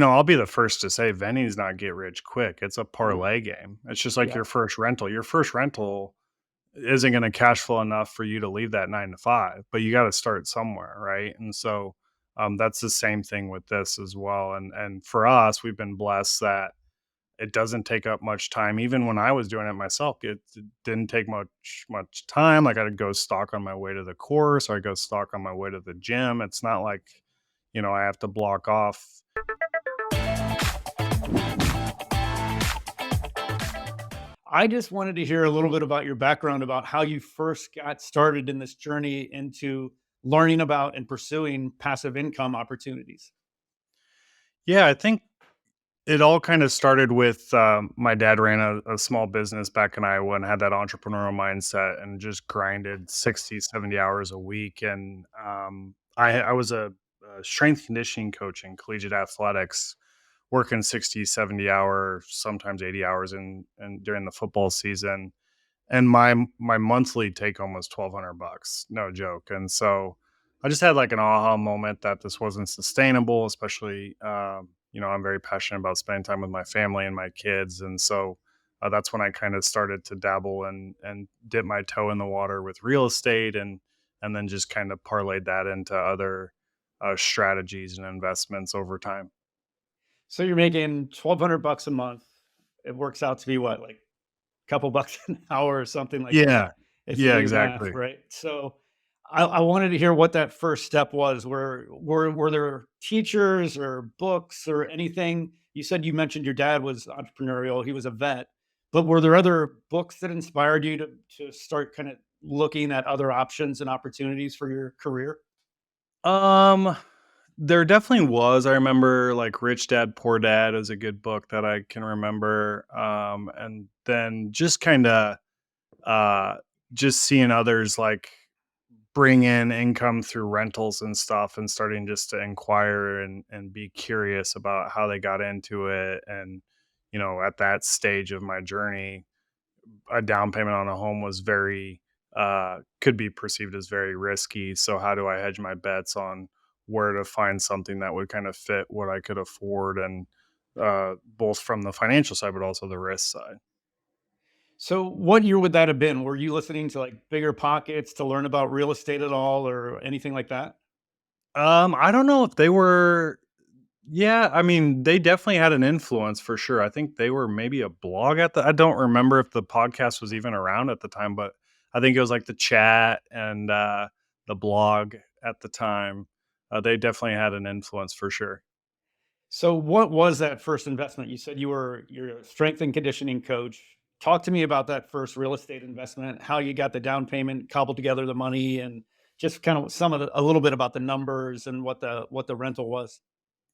I'll be the first to say vending's not get rich quick. It's a Mm, parlay game. It's just like yeah. your first rental. Your first rental isn't going to cash flow enough for you to leave that 9 to 5, but you got to start somewhere, right? And so that's the same thing with this as well. And for us, we've been blessed that it doesn't take up much time. Even when I was doing it myself, it didn't take much time. Like I'd go stalk on my way to the course, or I go stalk on my way to the gym. It's not like I have to block off. I just wanted to hear a little bit about your background about how you first got started in this journey into learning about and pursuing passive income opportunities. Yeah, I think it all kind of started with my dad ran a small business back in Iowa and had that entrepreneurial mindset and just grinded 60, 70 hours a week. And I was a strength conditioning coach in collegiate athletics, working 60, 70 hour, sometimes 80 hours and during the football season. And my monthly take home was $1,200, no joke. And so I just had like an aha moment that this wasn't sustainable, especially I'm very passionate about spending time with my family and my kids, and so that's when I kind of started to dabble and dip my toe in the water with real estate, and then just kind of parlayed that into other strategies and investments over time. So you're making 1,200 bucks a month. It works out to be what, like a couple bucks an hour or something like that, Yeah, if you yeah, do math, exactly. right? So I wanted to hear what that first step was. Were there teachers or books or anything? You said you mentioned your dad was entrepreneurial, he was a vet, but were there other books that inspired you to start kind of looking at other options and opportunities for your career? Um, there definitely was. I remember like Rich Dad Poor Dad is a good book that I can remember. And then just kind of uh just seeing others like bring in income through rentals and stuff and starting just to inquire and be curious about how they got into it. And at that stage of my journey, a down payment on a home was very could be perceived as very risky. So how do I hedge my bets on where to find something that would kind of fit what I could afford, and both from the financial side but also the risk side. So what year would that have been? Were you listening to like Bigger Pockets to learn about real estate at all or anything like that? I don't know if they were. Yeah, I mean, they definitely had an influence for sure. I think they were maybe a blog at the I don't remember if the podcast was even around at the time, but I think it was like the chat and the blog at the time. They definitely had an influence for sure. So what was that first investment? You said you're a strength and conditioning coach. Talk to me about that first real estate investment, how you got the down payment, cobbled together the money, and just kind of a little bit about the numbers and what the rental was.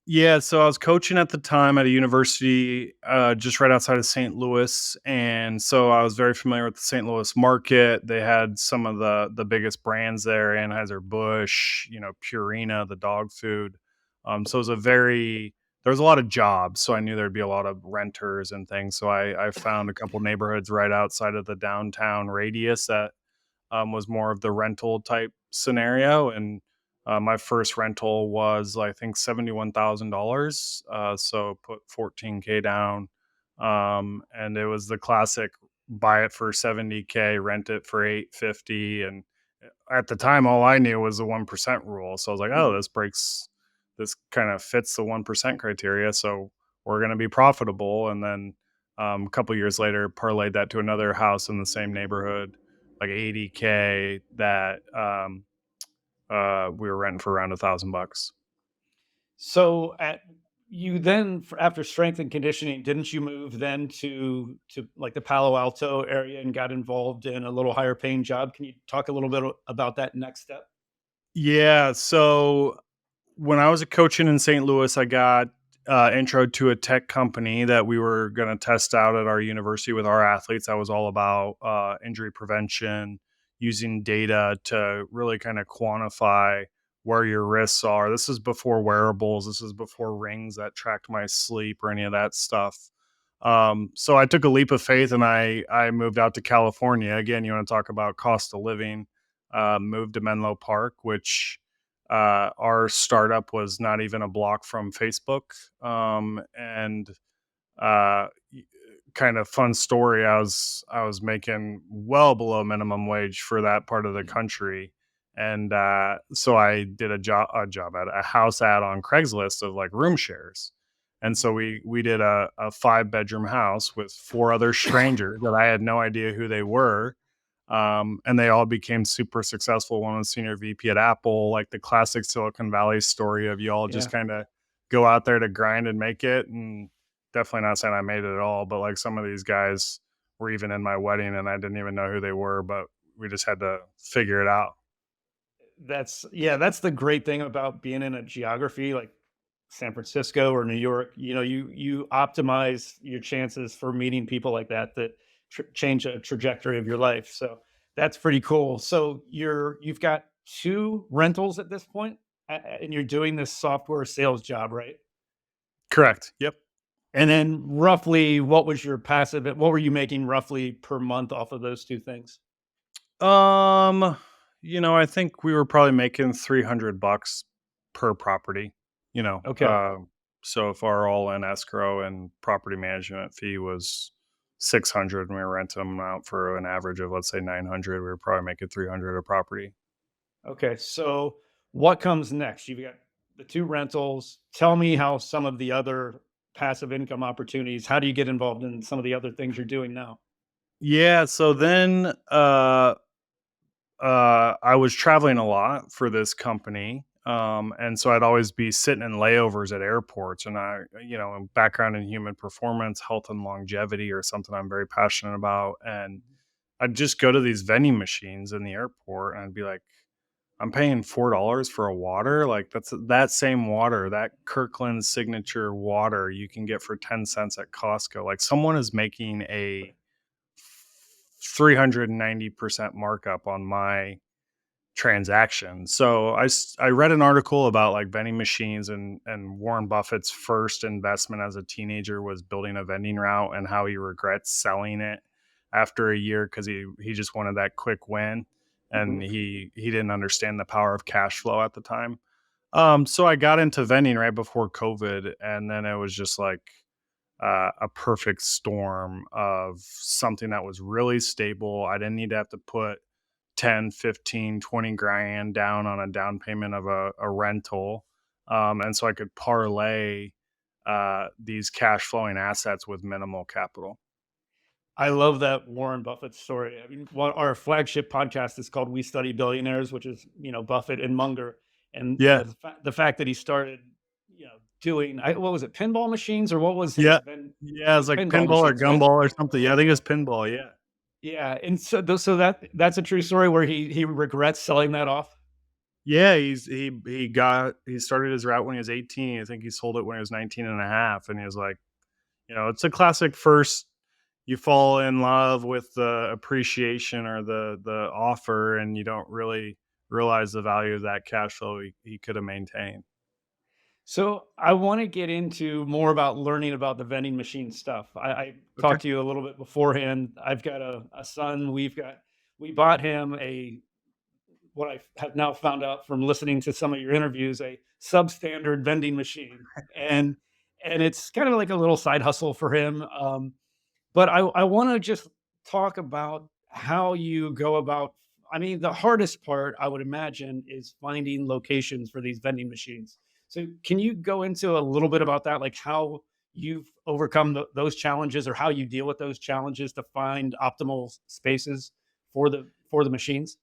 Yeah, so I was coaching at the time at a university just right outside of St. Louis, and so I was very familiar with the St. Louis market. They had some of the biggest brands there: Anheuser Busch, Purina, the dog food. So it was a very there was a lot of jobs, so I knew there'd be a lot of renters and things. So I found a couple neighborhoods right outside of the downtown radius that was more of the rental type scenario. And my first rental was, I think, $71,000. So put 14K down. And it was the classic buy it for 70K, rent it for 850. And at the time, all I knew was the 1% rule. So I was like, oh, Mhm. this kind of fits the 1% criteria. So we're going to be profitable. And then a couple years later, parlayed that to another house in the same neighborhood, like 80K, that we were renting for around $1,000. So at you then after strength and conditioning, didn't you move then to like the Palo Alto area and got involved in a little higher paying job? Can you talk a little bit about that next step? Yeah. So when I was a coaching in St. Louis, I got intro to a tech company that we were going to test out at our university with our athletes. That was all about injury prevention, using data to really kind of quantify where your risks are. This is before wearables. This is before rings that tracked my sleep or any of that stuff. So I took a leap of faith and I moved out to California. Again, you want to talk about cost of living. Moved to Menlo Park, which Our startup was not even a block from Facebook, and uh, y- kind of fun story. I was making well below minimum wage for that part of the country, and so I did a job at a house ad on Craigslist of like room shares, and so we did a 5 bedroom house with 4 other strangers that I had no idea who they were. And they all became super successful. One was senior VP at Apple, like the classic Silicon Valley story of you all just Yeah. kind of go out there to grind and make it. And definitely not saying I made it at all, but like some of these guys were even in my wedding and I didn't even know who they were, but we just had to figure it out. That's the great thing about being in a geography like San Francisco or New York. You optimize your chances for meeting people like that change a trajectory of your life. So that's pretty cool. So you've got 2 rentals at this point, and you're doing this software sales job, right? Correct. Yep. And then roughly, what were you making roughly per month off of those 2 things? Um, I think we were probably making $300 per property, you know. Okay. So if our all in escrow and property management fee was 600 and we were renting them out for an average of let's say 900, we were probably making 300 a property. Okay, so what comes next? You've got the 2 rentals. Tell me how some of the other passive income opportunities, how do you get involved in some of the other things you're doing now? Yeah, so then I was traveling a lot for this company. And so I'd always be sitting in layovers at airports, and background in human performance, health, and longevity are something I'm very passionate about. And I'd just go to these vending machines in the airport, and I'd be like, "I'm paying $4 for a water. Like that's that same water, that Kirkland signature water, you can get for 10 cents at Costco. Like someone is making a 390% markup on my transaction." So I read an article about like vending machines, and Warren Buffett's first investment as a teenager was building a vending route and how he regrets selling it after a year because he just wanted that quick win, and Mhm. he didn't understand the power of cash flow at the time. So I got into vending right before COVID, and then it was just like a perfect storm of something that was really stable. I didn't need to have to put 10, 15, 20 grand down on a down payment of a rental. And so I could parlay these cash flowing assets with minimal capital. I love that Warren Buffett story. I mean, our flagship podcast is called "We Study Billionaires," which is Buffett and Munger, and Yeah. the fact that he started, doing what was it, pinball machines, or what was Yeah. his? Then Yeah. it It's was like pinball pinball or machines, right? gumball or something. Yeah. I think it's pinball. Yeah. Yeah, and so that's a true story where he regrets selling that off. Yeah. He started his route when he was 18. I think he sold it when he was 19 and a half. And he was like, it's a classic first you fall in love with the appreciation or the offer, and you don't really realize the value of that cash flow he could have maintained. So I want to get into more about learning about the vending machine stuff. I Okay. talked to you a little bit beforehand. I've got a son. We bought him a what I have now found out from listening to some of your interviews, a substandard vending machine, and it's kind of like a little side hustle for him. But I want to just talk about how you go about. I mean, the hardest part I would imagine is finding locations for these vending machines. So, can you go into a little bit about that, like how you've overcome those challenges, or how you deal with those challenges to find optimal spaces for the machines?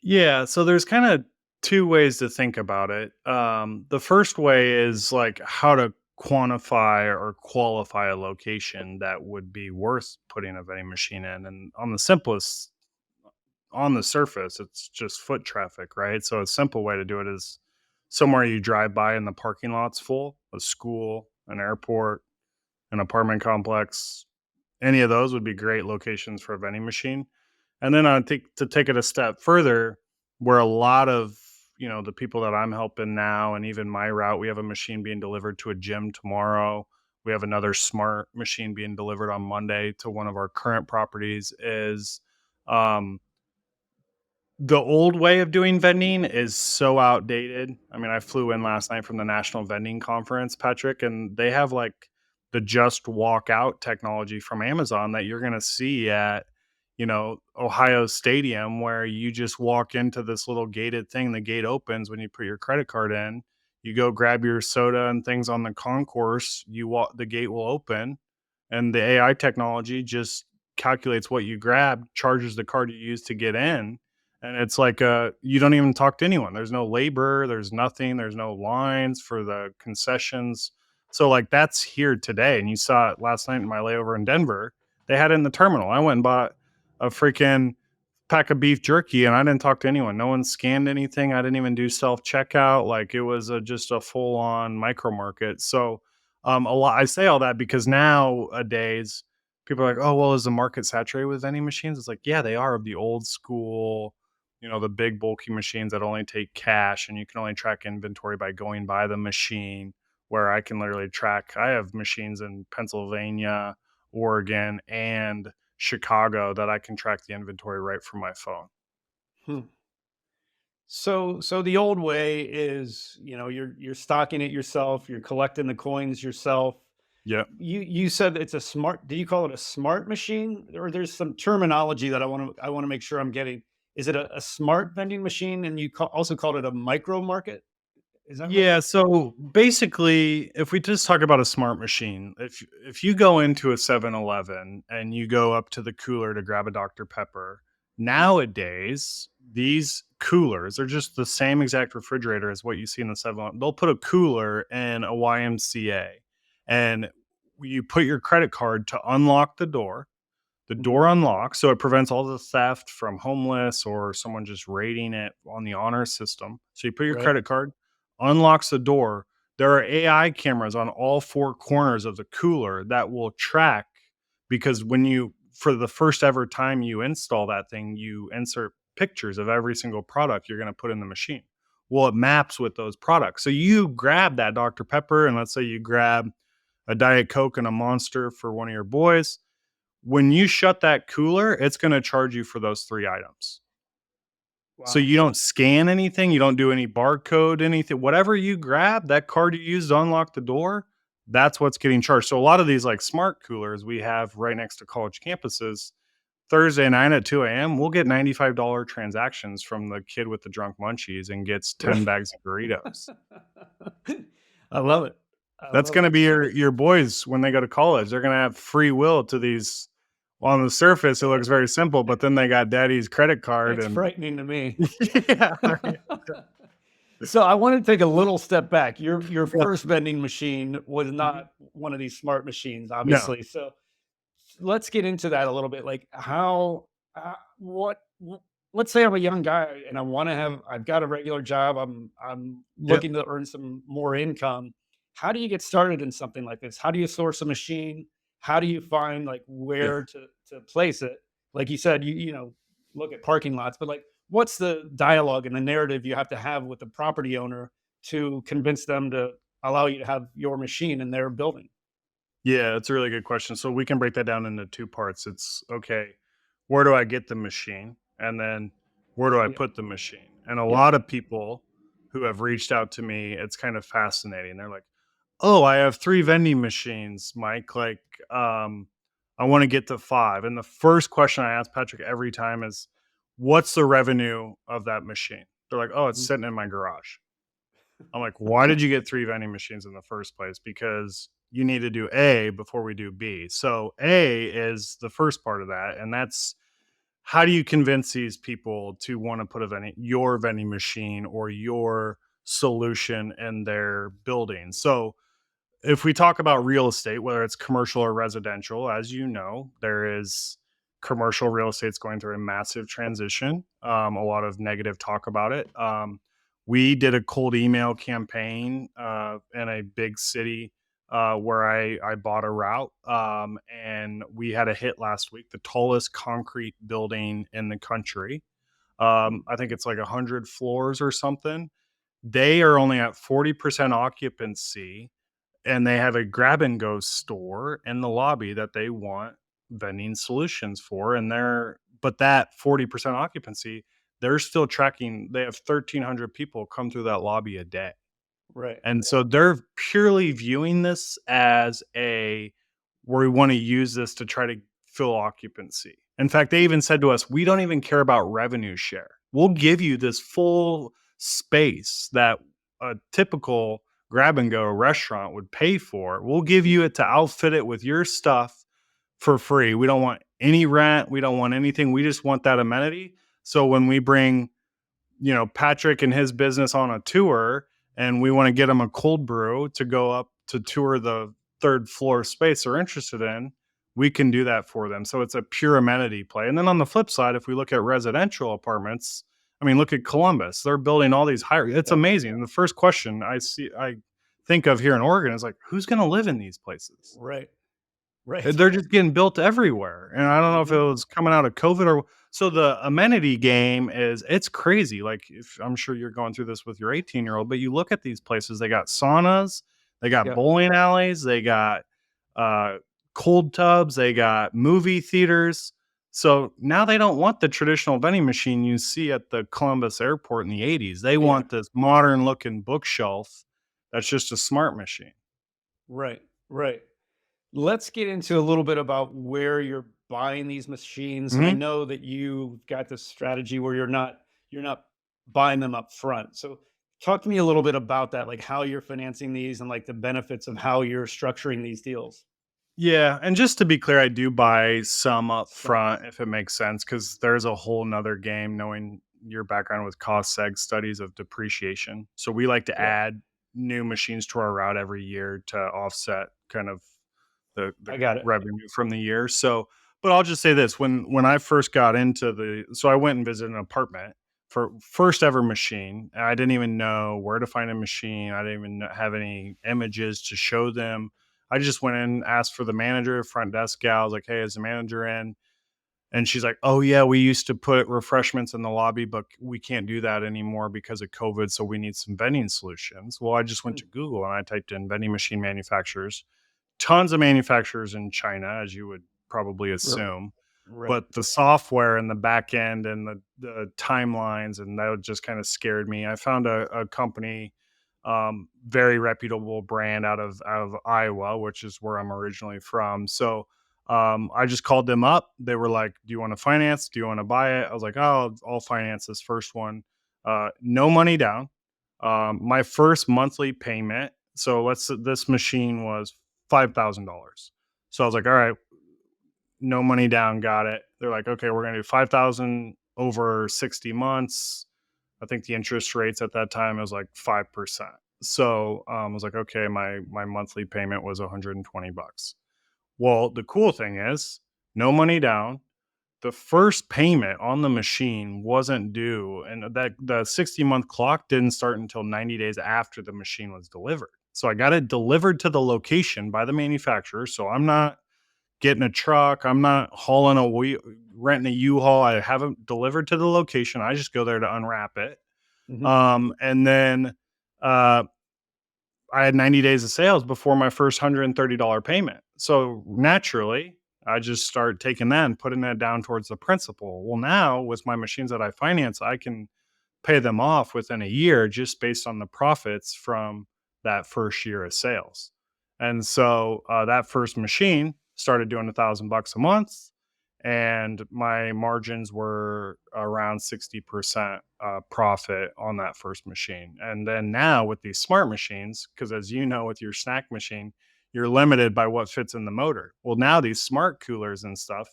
Yeah, so there's kind of two ways to think about it. The first way is like how to quantify or qualify a location that would be worth putting a vending machine in. And on the surface, it's just foot traffic, right? So a simple way to do it is somewhere you drive by and the parking lot's full, a school, an airport, an apartment complex. Any of those would be great locations for a vending machine. And then I think to take it a step further, where a lot of the people that I'm helping now, and even my route, we have a machine being delivered to a gym tomorrow. We have another smart machine being delivered on Monday to one of our current properties. Is um, The old way of doing vending is so outdated. I mean, I flew in last night from the National Vending Conference, Patrick, and they have like the just walk out technology from Amazon that you're going to see at, Ohio Stadium, where you just walk into this little gated thing. The gate opens when you put your credit card in. You go grab your soda and things on the concourse. You walk, the gate will open, and the AI technology just calculates what you grab, charges the card you use to get in, and it's like, you don't even talk to anyone. There's no labor, there's nothing, there's no lines for the concessions. So, like, that's here today, and you saw it last night in my layover in Denver. They had it in the terminal. I went and bought a freaking pack of beef jerky, and I didn't talk to anyone. No one scanned anything. I didn't even do self-checkout. Like, it was just a full-on micro market. So, a lot I say all that because nowadays, people are like, "Oh, well, is the market saturated with vending machines?" It's like, yeah, they are, of the old school, the big bulky machines that only take cash and you can only track inventory by going by the machine, where I can literally track. I have machines in Pennsylvania, Oregon, and Chicago that I can track the inventory right from my phone. Hmm. So the old way is, you're stocking it yourself, you're collecting the coins yourself. Yep. You said it's a smart, do you call it a smart machine? Or there's some terminology that I want to make sure I'm getting. Is it a smart vending machine, and you also called it a micro market? Is that right? Yeah, so basically, if we just talk about a smart machine, if you go into a 7-Eleven and you go up to the cooler to grab a Dr. Pepper, Mhm. nowadays these coolers are just the same exact refrigerator as what you see in the 7-Eleven. They'll put a cooler in a YMCA, and you put your credit card to unlock the door. The Mhm. door unlocks, so it prevents all the theft from homeless or someone just raiding it on the honor system. So you put your Right. credit card, unlocks the door. There are AI cameras on all four corners of the cooler that will track, because when for the first ever time you install that thing, you insert pictures of every single product you're going to put in the machine. Well, it maps with those products. So you grab that Dr. Pepper, and let's say you grab a Diet Coke and a Monster for one of your boys. When you shut that cooler, it's gonna charge you for those 3 items. So Wow. you don't scan anything, you don't do any barcode, anything. Whatever you grab, that card you use to unlock the door, that's what's getting charged. So a lot of these, like, smart coolers we have right next to college campuses, Thursday night at 2 a.m., we'll get $95 transactions from the kid with the drunk munchies and gets 10 Right. bags of Doritos. I love it. I That's love gonna it. be your boys when they go to college. They're gonna have free will to these. Well, on the surface, it looks very simple, but then they got daddy's credit card It's and frightening to me. yeah, right. So I want to take a little step back. Your Yeah. first vending machine was Mhm. not one of these smart machines, No. obviously. So let's get into that a little bit. Like how, what, let's say I'm a young guy and I've got a regular job. I'm Yep. looking to earn some more income. How do you get started in something like this? How do you source a machine? How do you find like Yeah. where to place it? Like you said, look at parking lots, but like what's the dialogue and the narrative you have to have with the property owner to convince them to allow you to have your machine in their building? Yeah, that's a really good question. So we can break that down into 2 parts. It's, okay, where do I get the machine? And then where do I Yep. put the machine? And a Yep. lot of people who have reached out to me, it's kind of fascinating. They're like, "Oh, I have 3 vending machines, Mike, like, um, I wanna get to 5." And the first question I ask Patrick every time is, "What's the revenue of that machine?" They're like, "Oh, it's Mhm. sitting in my garage." I'm like, "Why did you get 3 vending machines in the first place?" Because you need to do A before we do B. So A is the first part of that, and that's, how do you convince these people to wanna put a vending machine or your solution in their building? So if we talk about real estate, whether it's commercial or residential, as you know, there is commercial real estate's going through a massive transition. A lot of negative talk about it. We did a cold email campaign in a big city where I bought a route, and we had a hit last week. The tallest concrete building in the country. I think it's like 100 floors or something. They are only at 40% occupancy, and they have a grab and go store in the lobby that they want vending solutions for, and they're but that 40% occupancy, they're still tracking. They have 1,300 people come through that lobby a day. Right. And so they're purely viewing this as a where we want to use this to try to fill occupancy. In fact, they even said to us, we don't even care about revenue share. We'll give you this full space that a typical grab and go restaurant would pay for. We'll give you it to outfit it with your stuff for free. We don't want any rent. We don't want anything. We just want that amenity. So when we bring Patrick and his business on a tour, and we want to get them a cold brew to go up to tour the third floor space they're interested in, we can do that for them. So it's a pure amenity play. And then on the flip side, if we look at residential apartments, I mean, look at Columbus. They're building all these higher. It's Yeah. amazing. And the first question I think of here in Oregon is like, who's going to live in these places? Right. Right. They're just getting built everywhere, and I don't know if it Mhm. was coming out of COVID or so the amenity game is it's crazy, like, if I'm sure you're going through this with your 18-year-old, but you look at these places, they got saunas, they got Yeah. bowling alleys, they got, uh, cold tubs, they got movie theaters, so now they don't want the traditional vending machine you see at the Columbus airport in the '80s, they Yeah. want this modern looking bookshelf that's just a smart machine. Right. Right. Let's get into a little bit about where you're buying these machines. And I Mhm. know that you've got this strategy where you're not buying them up front. So talk to me a little bit about that, like how you're financing these and like the benefits of how you're structuring these deals. Yeah, and just to be clear, I do buy some up Some. front if it makes sense, because there's a whole nother game knowing your background with cost seg studies of depreciation. So we like to Yeah, add new machines to our route every year to offset kind of the I got it. revenue from the year. So, but I'll just say this: when I first got into so I went and visited an apartment for first ever machine. I didn't even know where to find a machine. I didn't even have any images to show them. I just went in, asked for the manager, front desk gal. I was like, "Hey, is the manager in?" And she's like, "Oh yeah, we used to put refreshments in the lobby, but we can't do that anymore because of COVID. So we need some vending solutions." Well, I just went Mm. to Google and I typed in vending machine manufacturers. Tons of manufacturers in China, as you would probably R- assume, Right. but the software and the back end and the timelines and that just kind of scared me. I found a company, very reputable brand out of Iowa, which is where I'm originally from. So I just called them up. They were like, "Do you want to finance? Do you want to buy it?" I was like, "Oh, I'll finance this first one. No money down. My first monthly payment. So this machine was $5,000. So I was like, all right, no money down, got it. They're like, okay, we're gonna do 5,000 over 60 months. I think the interest rates at that time was like 5%. So I was like, okay, my monthly payment was $120. Well, the cool thing is, no money down. The first payment on the machine wasn't due, and that the 60-month clock didn't start until 90 days after the machine was delivered. So I got it delivered to the location by the manufacturer. So I'm not getting a truck. I'm not hauling a wheel, renting a U-Haul. I have it delivered to the location. I just go there to unwrap it. Hmm. And then uh, I had 90 days of sales before my first $130 payment. So naturally, I just start taking that and putting that down towards the principal. Well, now with my machines that I finance, I can pay them off within a year just based on the profits from that first year of sales. And so that first machine started doing $1,000 a month, and my margins were around 60% profit on that first machine. And then now with these smart machines, because as you know, with your snack machine, you're limited by what fits in the motor. Well, now these smart coolers and stuff,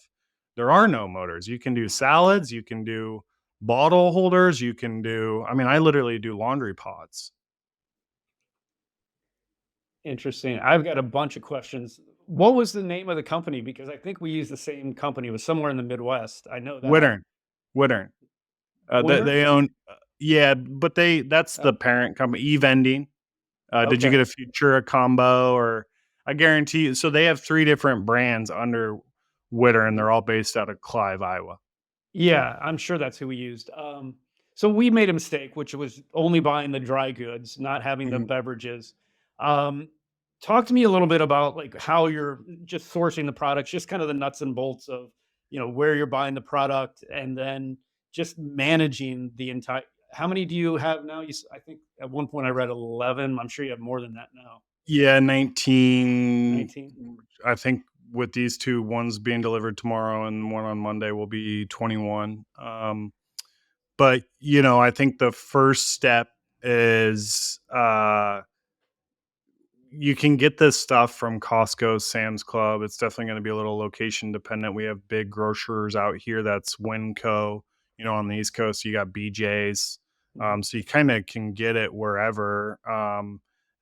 there are no motors. You can do salads, you can do bottle holders, you can do, I mean, I literally do laundry pods. Interesting. I've got a bunch of questions. What was the name of the company? Because I think we use the same company. It was somewhere in the Midwest. I know that. Wittern, Wittern. Winter? They own, yeah, but that's the Oh, parent company, eVending. Did you okay. get a Futura combo or I guarantee you, so they have 3 different brands under Witter, and Mhm. they're all based out of Clive, Iowa. Yeah, I'm sure that's who we used. So we made a mistake, which was only buying the dry goods, not having the Mhm. beverages. Um, Talk to me a little bit about like how you're just sourcing the products, just kind of the nuts and bolts of where you're buying the product, and then just managing the entire. How many do you have now? I think at one point I read 11. I'm sure you have more than that now. Yeah, 19. 19. I think with these two, one's being delivered tomorrow and one on Monday will be 21. But I think the first step is you can get this stuff from Costco, Sam's Club. It's definitely going to be a little location dependent. We have big grocers out here. That's Winco. On the East Coast, you got BJ's. Mhm. So you kind of can get it wherever.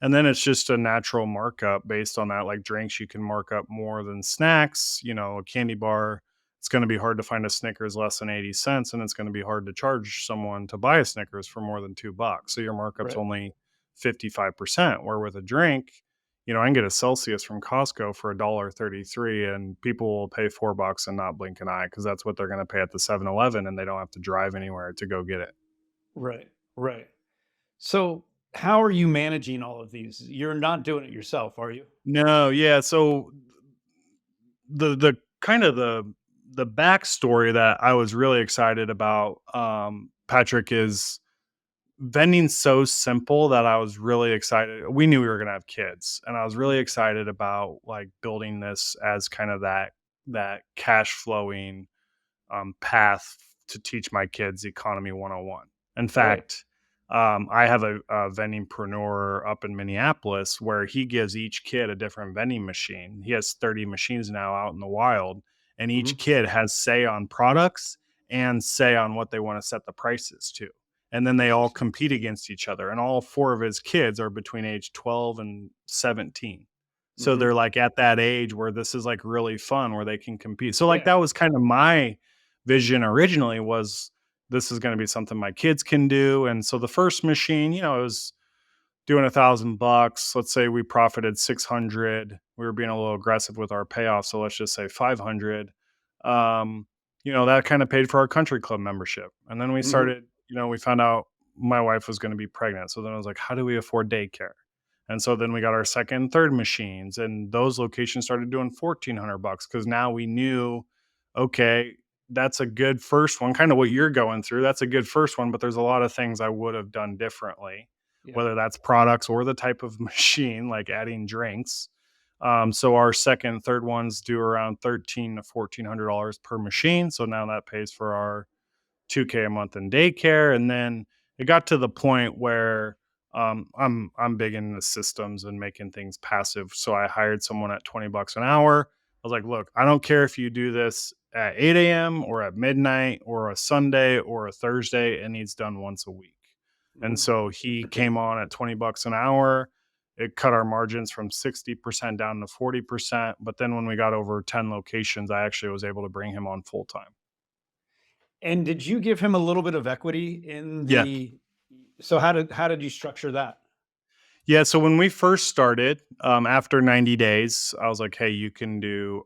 And then it's just a natural markup based on that. Like drinks, you can mark up more than snacks. A candy bar. It's going to be hard to find a Snickers less than 80 cents, and it's going to be hard to charge someone to buy a Snickers for more than $2. So your markup's Right. only 55%. Where with a drink, I can get a Celsius from Costco for $1.33, and people will pay $4 and not blink an eye because that's what they're going to pay at the 7-Eleven, and they don't have to drive anywhere to go get it. Right. Right. So, how are you managing all of these? You're not doing it yourself, are you? No, yeah. So the kind of the backstory that I was really excited about, Patrick, is vending's so simple that I was really excited. We knew we were gonna have kids, and I was really Mhm. excited about like building this as kind of that cash flowing path to teach my kids economy 101. In Right. fact, I have a vendingpreneur up in Minneapolis where he gives each kid a different vending machine. He has 30 machines now out in the wild, and each Mhm. kid has say on products and say on what they want to set the prices to. And then they all Interesting. compete against each other. And all four of his kids are between age 12 and 17. So Mhm. they're like at that age where this is like really fun where they can compete. So like Yeah. that was kind of my vision originally, was this is going to be something my kids can do. And so the first machine, it was doing $1,000. Let's say we profited 600. We were being a little aggressive with our payoff, so let's just say 500. um that kind of paid for our country club membership. And then we Mhm. started, we found out my wife was going to be pregnant, so then I was like, how do we afford daycare? And so then we got our second and third machines, and those locations started doing $1,400 because now we knew, okay, that's a good first one, kind of what you're going through. That's a good first one, but there's a lot of things I would have done differently, Yeah. whether that's products or the type of machine, like adding drinks. So our second, third ones do around $1,300 to $1,400 per machine. So now that pays for our 2K a month in daycare. And then it got to the point where I'm big into systems and making things passive. So I hired someone at $20 an hour. I was like, look, I don't care if you do this at 8 a.m. or at midnight or a Sunday or a Thursday. It needs done once a week. And Mhm. so he came on at $20 an hour. It cut our margins from 60% down to 40%. But then when we got over 10 locations, I actually was able to bring him on full time. And did you give him a little bit of equity in Yeah. the. So how did you structure that? Yeah, so when we first started, after 90 days, I was like, "Hey, you can do.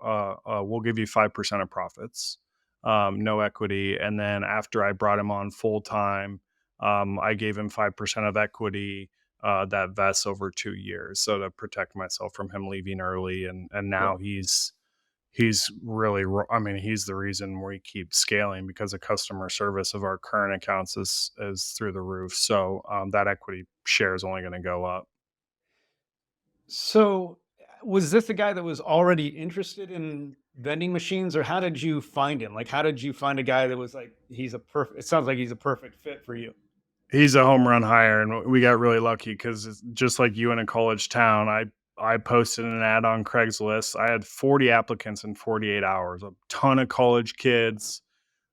We'll give you 5% of profits, no equity." And then after I brought him on full time, I gave him 5% of equity that vests over 2 years, so to protect myself from him leaving early. And Right. now he's really. I mean, he's the reason we keep scaling because the customer service of our current accounts is through the roof. So that equity share is only going to go up. So, was this a guy that was already interested in vending machines, or how did you find him? Like, how did you find a guy that was like, he's a perfect, it sounds like he's a perfect fit for you? He's a home run hire, and we got really lucky because just like you in a college town, I posted an ad on Craigslist. I had 40 applicants in 48 hours, a ton of college kids,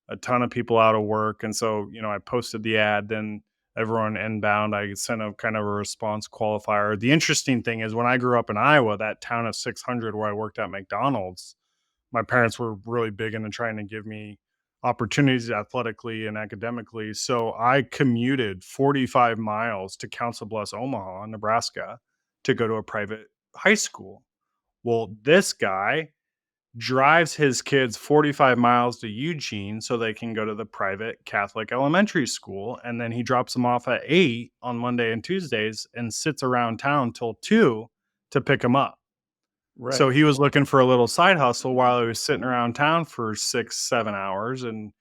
a ton of people out of work. And so, I posted the ad, then everyone inbound, I sent a kind of a response qualifier. The interesting thing is when I grew up in Iowa, that town of 600 where I worked at McDonald's, my parents were really big into trying to give me opportunities athletically and academically. So I commuted 45 miles to Council Bluffs, Omaha, Nebraska to go to a private high school. Well, this guy drives his kids 45 miles to Eugene so they can go to the private Catholic elementary school. And then he drops them off at 8 on Monday and Tuesdays and sits around town till 2 to pick them up. So Right. he was looking for a little side hustle while he was sitting around town for 6, 7 hours. And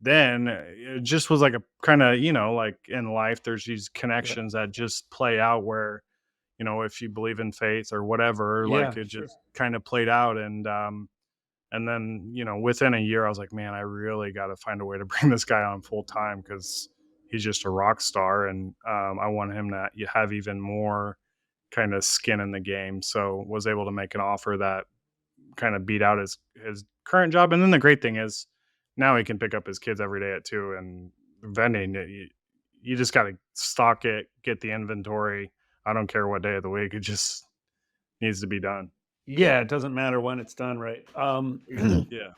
then it just was like a kind of, like in life, there's these Yeah. connections that just play out where, if you believe in faith or whatever, like Yeah, it sure. just kind of played out. And then, within a year, I was like, man, I really got to find a way to bring this guy on full time because he's just a rock star. And I want him to have even more kind of skin in the game. So was able to make an offer that kind of beat out his current job. And then the great thing is now he can pick up his kids every day at 2 and vending. You just got to stock it, get the inventory. I don't care what day of the week. It just needs to be done. Yeah, it doesn't matter when it's done, right? Yeah.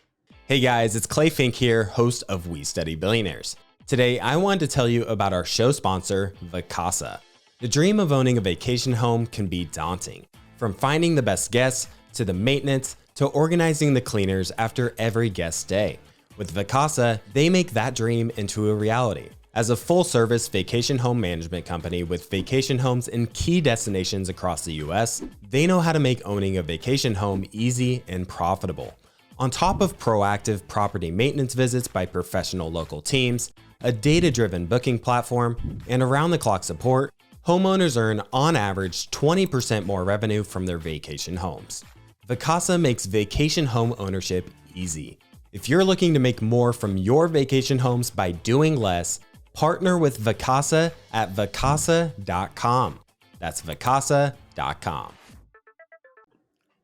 Hey guys, it's Clay Fink here, host of We Study Billionaires. Today, I wanted to tell you about our show sponsor, Vacasa. The dream of owning a vacation home can be daunting. From finding the best guests, to the maintenance, to organizing the cleaners after every guest stay. With Vacasa, they make that dream into a reality. As a full-service vacation home management company with vacation homes in key destinations across the US, they know how to make owning a vacation home easy and profitable. On top of proactive property maintenance visits by professional local teams, a data-driven booking platform, and around-the-clock support, homeowners earn on average 20% more revenue from their vacation homes. Vacasa makes vacation home ownership easy. If you're looking to make more from your vacation homes by doing less, partner with Vacasa at vacasa.com. That's vacasa.com.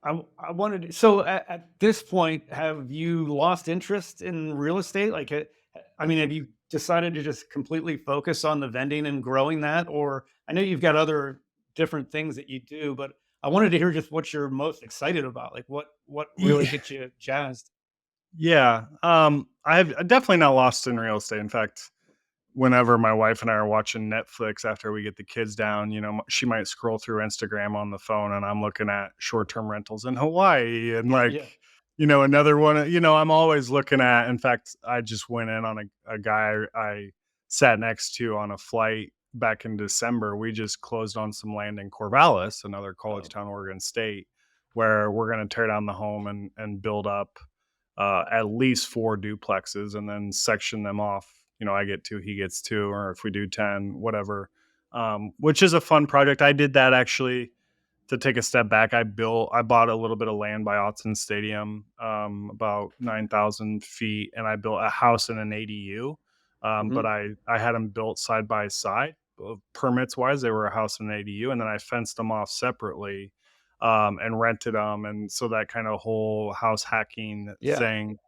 I wanted to, so at this point, have you lost interest in real estate? Like, I mean, have you decided to just completely focus on the vending and growing that? Or I know you've got other different things that you do, but I wanted to hear just what you're most excited about. Like, what really Yeah. gets you jazzed? Yeah. I've definitely not lost in real estate. In fact, whenever my wife and I are watching Netflix after we get the kids down, she might scroll through Instagram on the phone and I'm looking at short-term rentals in Hawaii and Yeah. like, another one, I'm always looking at, in fact, I just went in on a guy I sat next to on a flight back in December. We just closed on some land in Corvallis, another college Oh, town, Oregon State, where we're going to tear down the home and build up at least 4 duplexes and then section them off. I get 2, he gets 2, or if we do 10, whatever. Which is a fun project. I did that actually to take a step back. I bought a little bit of land by Autzen Stadium, about 9,000 feet, and I built a house and an ADU. But hmm, I had them built side by side. Permits wise, they were a house and an ADU, and then I fenced them off separately, and rented them, and so that kind of whole house hacking yeah, thing.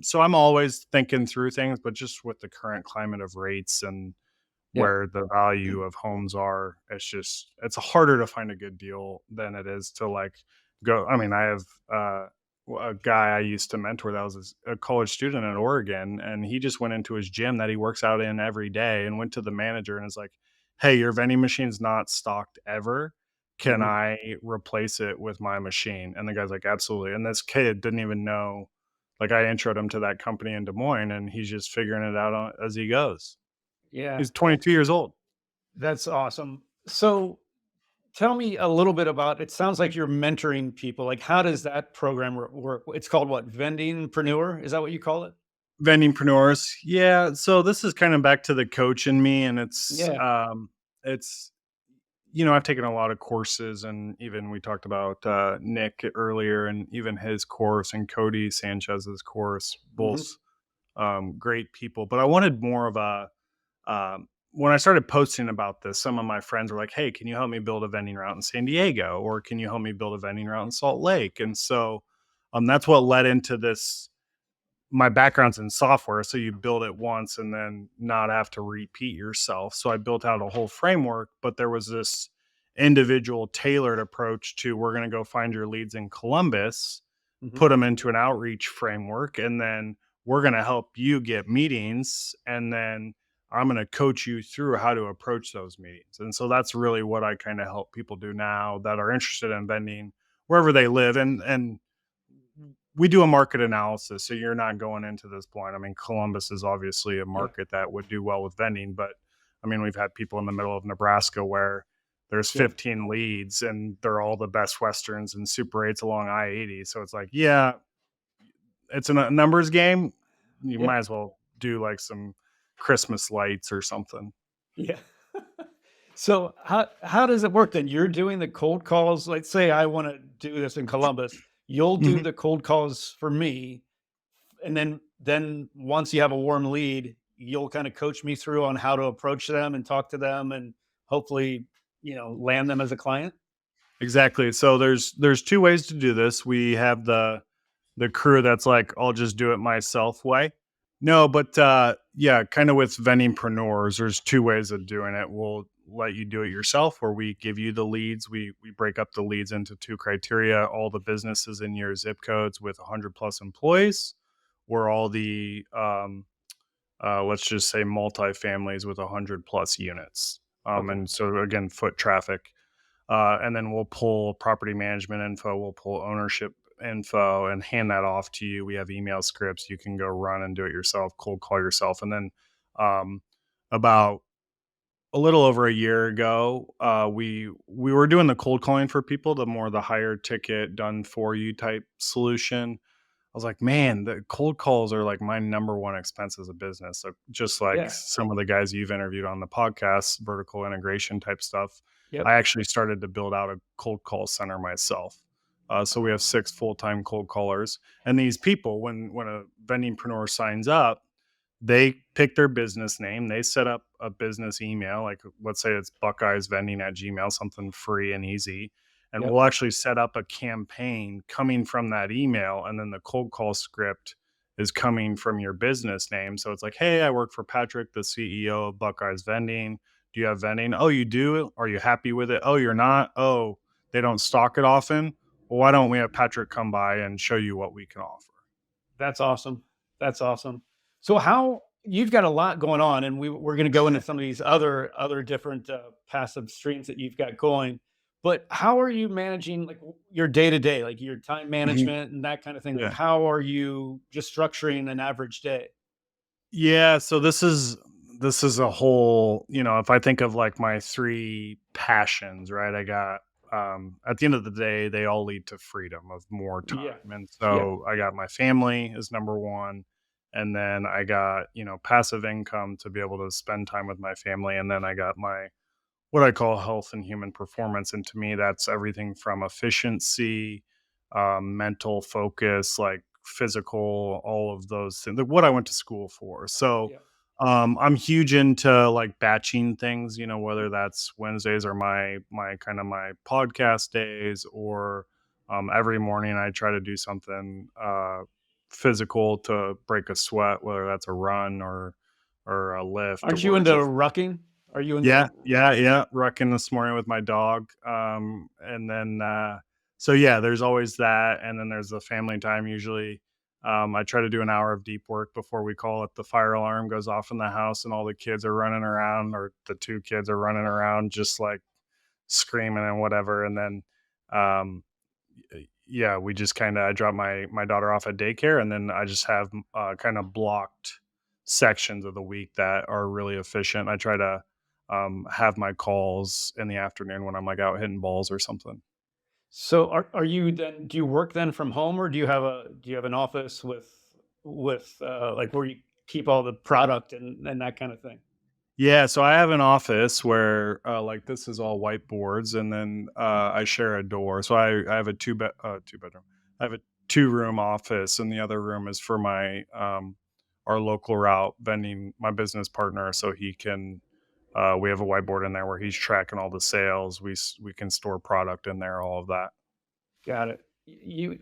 So I'm always thinking through things, but just with the current climate of rates and yeah, where the value of homes are, it's harder to find a good deal than it is to like go. I mean, I have a guy I used to mentor that was a college student in Oregon, and he just went into his gym that he works out in every day and went to the manager and is like, "Hey, your vending machine's not stocked ever. Can hmm, I replace it with my machine?" And the guy's like, "Absolutely." And this kid didn't even know. Like I introed him to that company in Des Moines, and he's just figuring it out as he goes. yeah. He's 22 years old. That's awesome. So tell me a little bit about, it sounds like you're mentoring people. Like, how does that program work? It's called what? Vendingpreneur? Is that what you call it? Vendingpreneurs. Yeah, so this is kind of back to the coach in me, and Yeah. it's I've taken a lot of courses, and even we talked about Nick earlier, and even his course, and Cody Sanchez's course, both Hmm. great people. But I wanted more of a when I started posting about this, some of my friends were like, "Hey, can you help me build a vending route in San Diego, or can you help me build a vending route in Salt Lake?" And so that's what led into this. My background's in software, so you build it once and then not have to repeat yourself. So I built out a whole framework, but there was this individual tailored approach to, we're going to go find your leads in Columbus, Hmm. put them into an outreach framework, and then we're going to help you get meetings, and then I'm going to coach you through how to approach those meetings. And so that's really what I kind of help people do now that are interested in vending wherever they live. And we do a market analysis, so you're not going into this blind. I mean, Columbus is obviously a Yeah. market that would do well with vending, but I mean, we've had people in the middle of Nebraska where there's Yeah. 15 leads and they're all the best westerns and Super 8s along I-80. So it's like, yeah, it's a numbers game. You Yeah. might as well. do like some Christmas lights or something. Yeah. So how does it work then? You're doing the cold calls. Let's say I want to do this in Columbus. You'll do Mhm. the cold calls for me, and then once you have a warm lead, you'll kind of coach me through on how to approach them and talk to them, and hopefully, land them as a client. Exactly. So there's two ways to do this. We have the crew that's like, I'll just do it myself way. No, but yeah, kind of with vendingpreneurs, there's two ways of doing it. We'll let you do it yourself, where we give you the leads. We break up the leads into two criteria: all the businesses in your zip codes with 100 plus employees, or all the let's just say multifamilies with 100 plus units. Okay. And so again, foot traffic. And then we'll pull property management info, we'll pull ownership info and hand that off to you. We have email scripts. You can go run and do it yourself, cold call yourself. And then um, about a little over a year ago, we were doing the cold calling for people, the higher ticket done for you type solution. I was like, man, the cold calls are like my number one expense as a business. So just like Yeah. some of the guys you've interviewed on the podcast, vertical integration type stuff, Yep. I actually started to build out a cold call center myself. So we have 6 full-time cold callers, and these people, when a vendingpreneur signs up, they pick their business name, they set up a business email, like let's say it's Buckeyes Vending at Gmail, something free and easy. And Yep. we'll actually set up a campaign coming from that email. And then the cold call script is coming from your business name. So it's like, hey, I work for Patrick, the CEO of Buckeyes Vending. Do you have vending? Oh, you do? Are you happy with it? Oh, you're not? Oh, they don't stock it often? Well, why don't we have Patrick come by and show you what we can offer? That's awesome. That's awesome. So how you've got a lot going on, and we're going to go into some of these other different passive streams that you've got going. But how are you managing like your day to day, like your time Mhm. management and that kind of thing? Like Yeah. how are you just structuring an average day? Yeah, so this is a whole, if I think of like my three passions, right? I got at the end of the day, they all lead to freedom of more Yeah. time. And Yep. so I got my family is number one. And then I got, passive income to be able to spend time with my family. And then I got my what I call health and human performance. And to me, that's everything from efficiency, mental focus, like physical, all of those things, like what I went to school for. So Yep. I'm huge into like batching things, whether that's Wednesdays or my kind of my podcast days, or every morning I try to do something physical to break a sweat, whether that's a run or a lift Aren't you or into just rucking? Are you into? yeah, yeah, yeah, rucking this morning with my dog, and then, so yeah, there's always that, and then there's the family time usually. I try to do an hour of deep work before we call it. The fire alarm goes off in the house, and all the kids are running around, or the 2 kids are running around just, like, screaming and whatever, and then, um, yeah, we just kinda I drop my daughter off at daycare, and then I just have, kinda blocked sections of the week that are really efficient. I try to, have my calls in the afternoon when I'm, like, out hitting balls or something. So are you then do you work then from home, or do you have an office with like where you keep all the product and that kind of thing? Yeah, so I have an office where, like, this is all whiteboards, and then, I share a door. So I have a 2 bedroom. I have a two-room office, and the other room is for my, our local route vending, my business partner, so he can, we have a whiteboard in there where he's tracking all the sales. We can store product in there, all of that. Got it.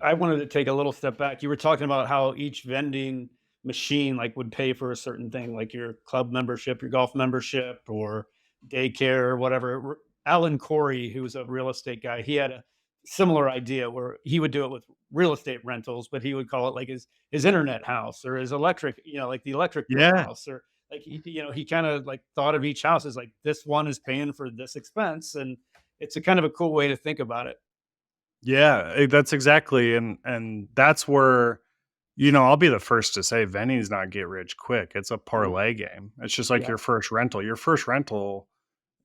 I wanted to take a little step back. You were talking about how each vending machine like would pay for a certain thing, like your club membership, your golf membership, or daycare, or whatever. Alan Corey, who was a real estate guy, he had a similar idea where he would do it with real estate rentals, but he would call it like his internet house or his electric, like the electric bill Yeah. house, or like he kind of like thought of each house as like this one is paying for this expense, and it's a kind of a cool way to think about it. Yeah, that's exactly, and that's where, I'll be the first to say vending's not get rich quick. It's a No. parlay game. It's just like Yeah. your first rental. Your first rental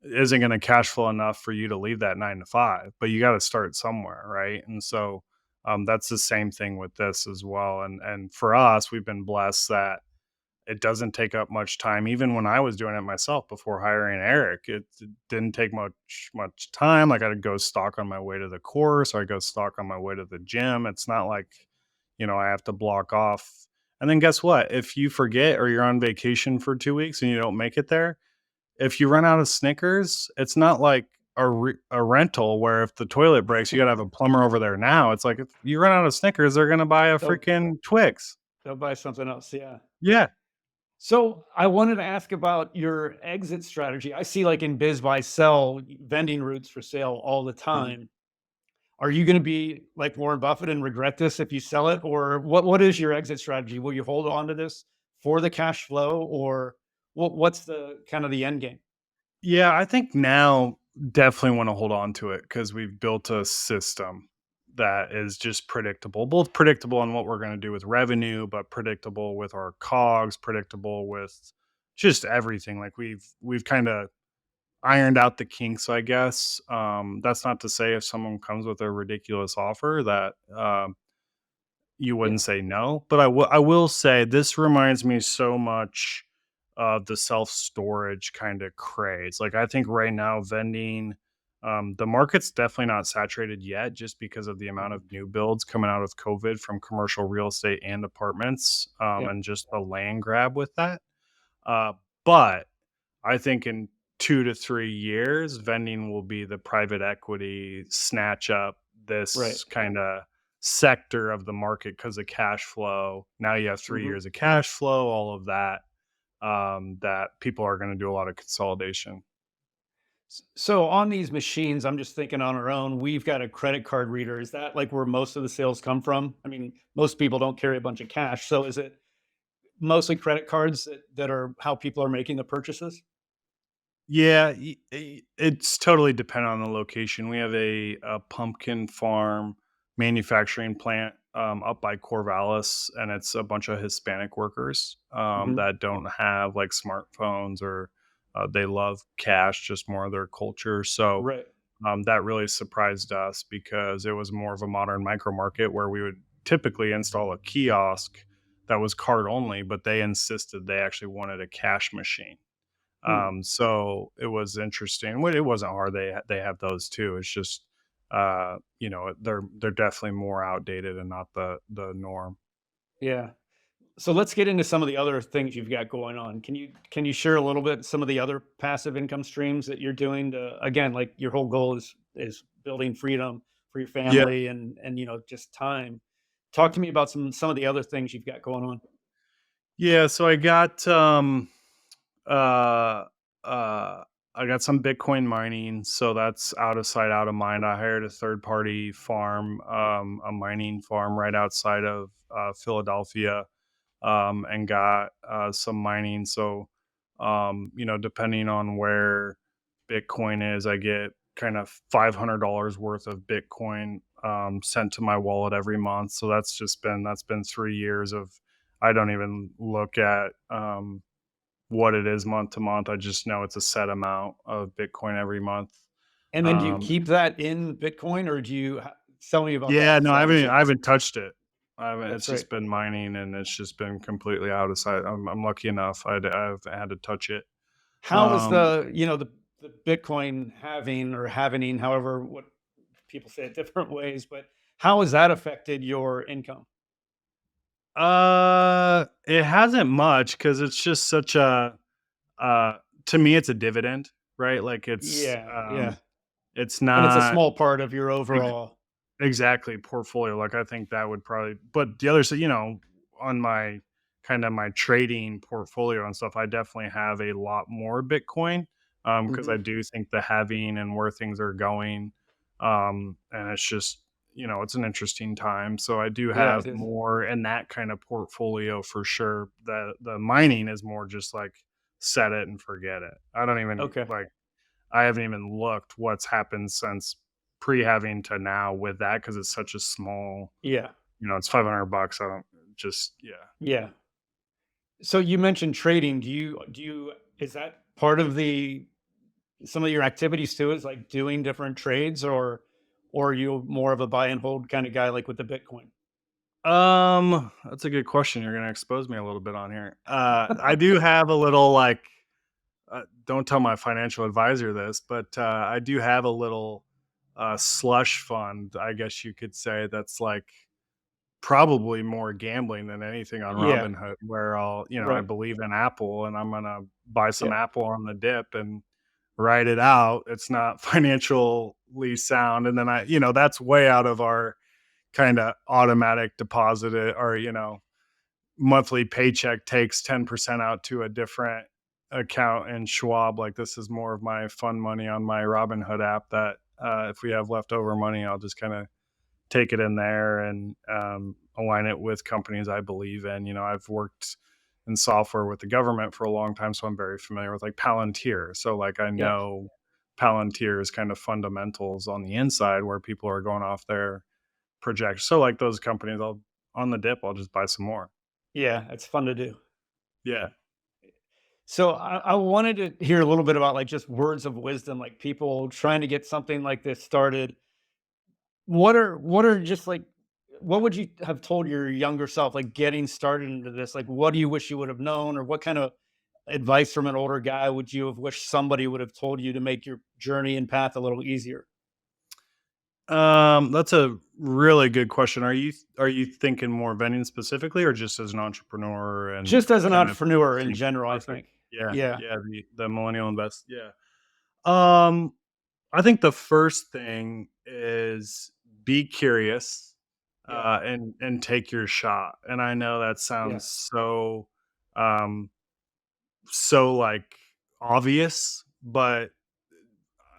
isn't going to cash flow enough for you to leave that 9 to 5, but you got to start somewhere, right? And so that's the same thing with this as well. And for us, we've been blessed that It doesn't take up much time. Even when I was doing it myself before hiring Eric, it didn't take much time. Like I'd go stalk on my way to the course, or I go stalk on my way to the gym. It's not like, I have to block off. And then guess what? If you forget or you're on vacation for 2 weeks and you don't make it there, if you run out of Snickers, it's not like a rental where if the toilet breaks, you got to have a plumber over there now. It's like if you run out of Snickers, they're going to buy a They'll freaking Twix. they'll buy something else. Yeah. Yeah. So I wanted to ask about your exit strategy. I see like in Biz Buy Sell vending routes for sale all the Mhm. time. Are you going to be like Warren Buffett and regret this if you sell it, or what is your exit strategy? Will you hold on to this for the cash flow, or what's the kind of the end game? Yeah, I think now definitely want to hold on to it because we've built a system that is just predictable, both predictable on what we're going to do with revenue, but predictable with our cogs, predictable with just everything. Like we've kind of ironed out the kinks, I guess. That's not to say if someone comes with a ridiculous offer that you Yeah. wouldn't say no, but I will say this reminds me so much of the self-storage kind of craze. Like I think right now vending, the market's definitely not saturated yet just because of the amount of Mhm. new builds coming out of COVID from commercial real estate and apartments, Yeah. and just the land grab with that. But I think in 2 to 3 years, vending will be the private equity snatch up Right. this kind of sector of the market because of cash flow. Now you have three Mhm. years of cash flow, all of that, that people are going to do a lot of consolidation. So on these machines, I'm just thinking on our own, we've got a credit card reader. Is that like where most of the sales come from? I mean, most people don't carry a bunch of cash. So is it mostly credit cards that are how people are making the purchases? Yeah, it's totally dependent on the location. We have a pumpkin farm manufacturing plant up by Corvallis, and it's a bunch of Hispanic workers Hmm. that don't have like smartphones or they love cash, just more of their culture. So Right. that really surprised us because it was more of a modern micro market where we would typically install a kiosk that was card only, but they insisted they actually wanted a cash machine. Hmm. So it was interesting. Well, it wasn't hard. They have those too. It's just they're definitely more outdated and not the norm. Yeah. So let's get into some of the other things you've got going on. Can you share a little bit some of the other passive income streams that you're doing to, again, like your whole goal is building freedom for your Yeah. family and just time. Talk to me about some of the other things you've got going on. Yeah, so uh uh I got some Bitcoin mining, so that's out of sight, out of mind. I hired a third party farm, a mining farm right outside of Philadelphia, and got some mining. So, depending on where Bitcoin is, I get kind of $500 worth of Bitcoin sent to my wallet every month. So that's been 3 years of I don't even look at what it is month to month. I just know it's a set amount of Bitcoin every month. And then do you Um, keep that in Bitcoin, or tell me about yeah, that no, side of I things? haven't touched it. I haven't. It's That's right. just been mining, and it's just been completely out of sight. I'm lucky enough. I've had to touch it. How is Um, the Bitcoin halving or halvening, however, what people say it different ways, but how has that affected your income? it hasn't much because it's just such a uh, to me, it's a dividend, right? Like Yeah, yeah. it's And it's a not small part of your ex- overall. exactly portfolio. Like I think that would probably, but the other side, on my kind of my trading portfolio and stuff, I definitely have a lot more Bitcoin because Mhm. I do think the having and where things are going, and it's just it's an interesting time. So I do Yeah, have it is. more in that kind of portfolio for sure. The mining is more just like set it and forget it. I don't even Okay. like I haven't even looked what's happened since pre-having to now with that because it's such a small, Yeah, it's $500. I don't just yeah. yeah. So you mentioned trading. Do you is that part of the some of your activities too, is like doing different trades, or are you more of a buy and hold kind of guy like with the Bitcoin? That's a good question. You're gonna expose me a little bit on here. I do have a little like, don't tell my financial advisor this, but I do have a little slush fund, I guess you could say, that's like probably more gambling than anything on Yeah, Robinhood, where I right. believe in Apple and I'm gonna buy some Yeah, Apple on the dip and ride it out. It's not financially sound, and then that's way out of our kind of automatic deposit or monthly paycheck takes 10% out to a different account in Schwab. Like, this is more of my fun money on my Robinhood app that if we have leftover money, I'll just kind of take it in there and align it with companies I believe in. I've worked in software with the government for a long time, so I'm very familiar with like Palantir. So like I yeah, know Palantir's kind of fundamentals on the inside where people are going off their projections. So like those companies, on the dip, I'll just buy some more. yeah. It's fun to do. Yeah. So I wanted to hear a little bit about like just words of wisdom, like people trying to get something like this started. What are just like what would you have told your younger self, like getting started into this? Like, what do you wish you would have known, or what kind of advice from an older guy would you have wished somebody would have told you to make your journey and path a little easier? That's a really good question. Are you thinking more vending specifically, or just as an entrepreneur and Just as an kind of entrepreneur in think general, I perfect? think. Yeah, Yeah, yeah, the millennial invest. Yeah. Um, I think the first thing is be curious, yeah, and take your shot. And I know that yeah, sounds um, so like obvious, but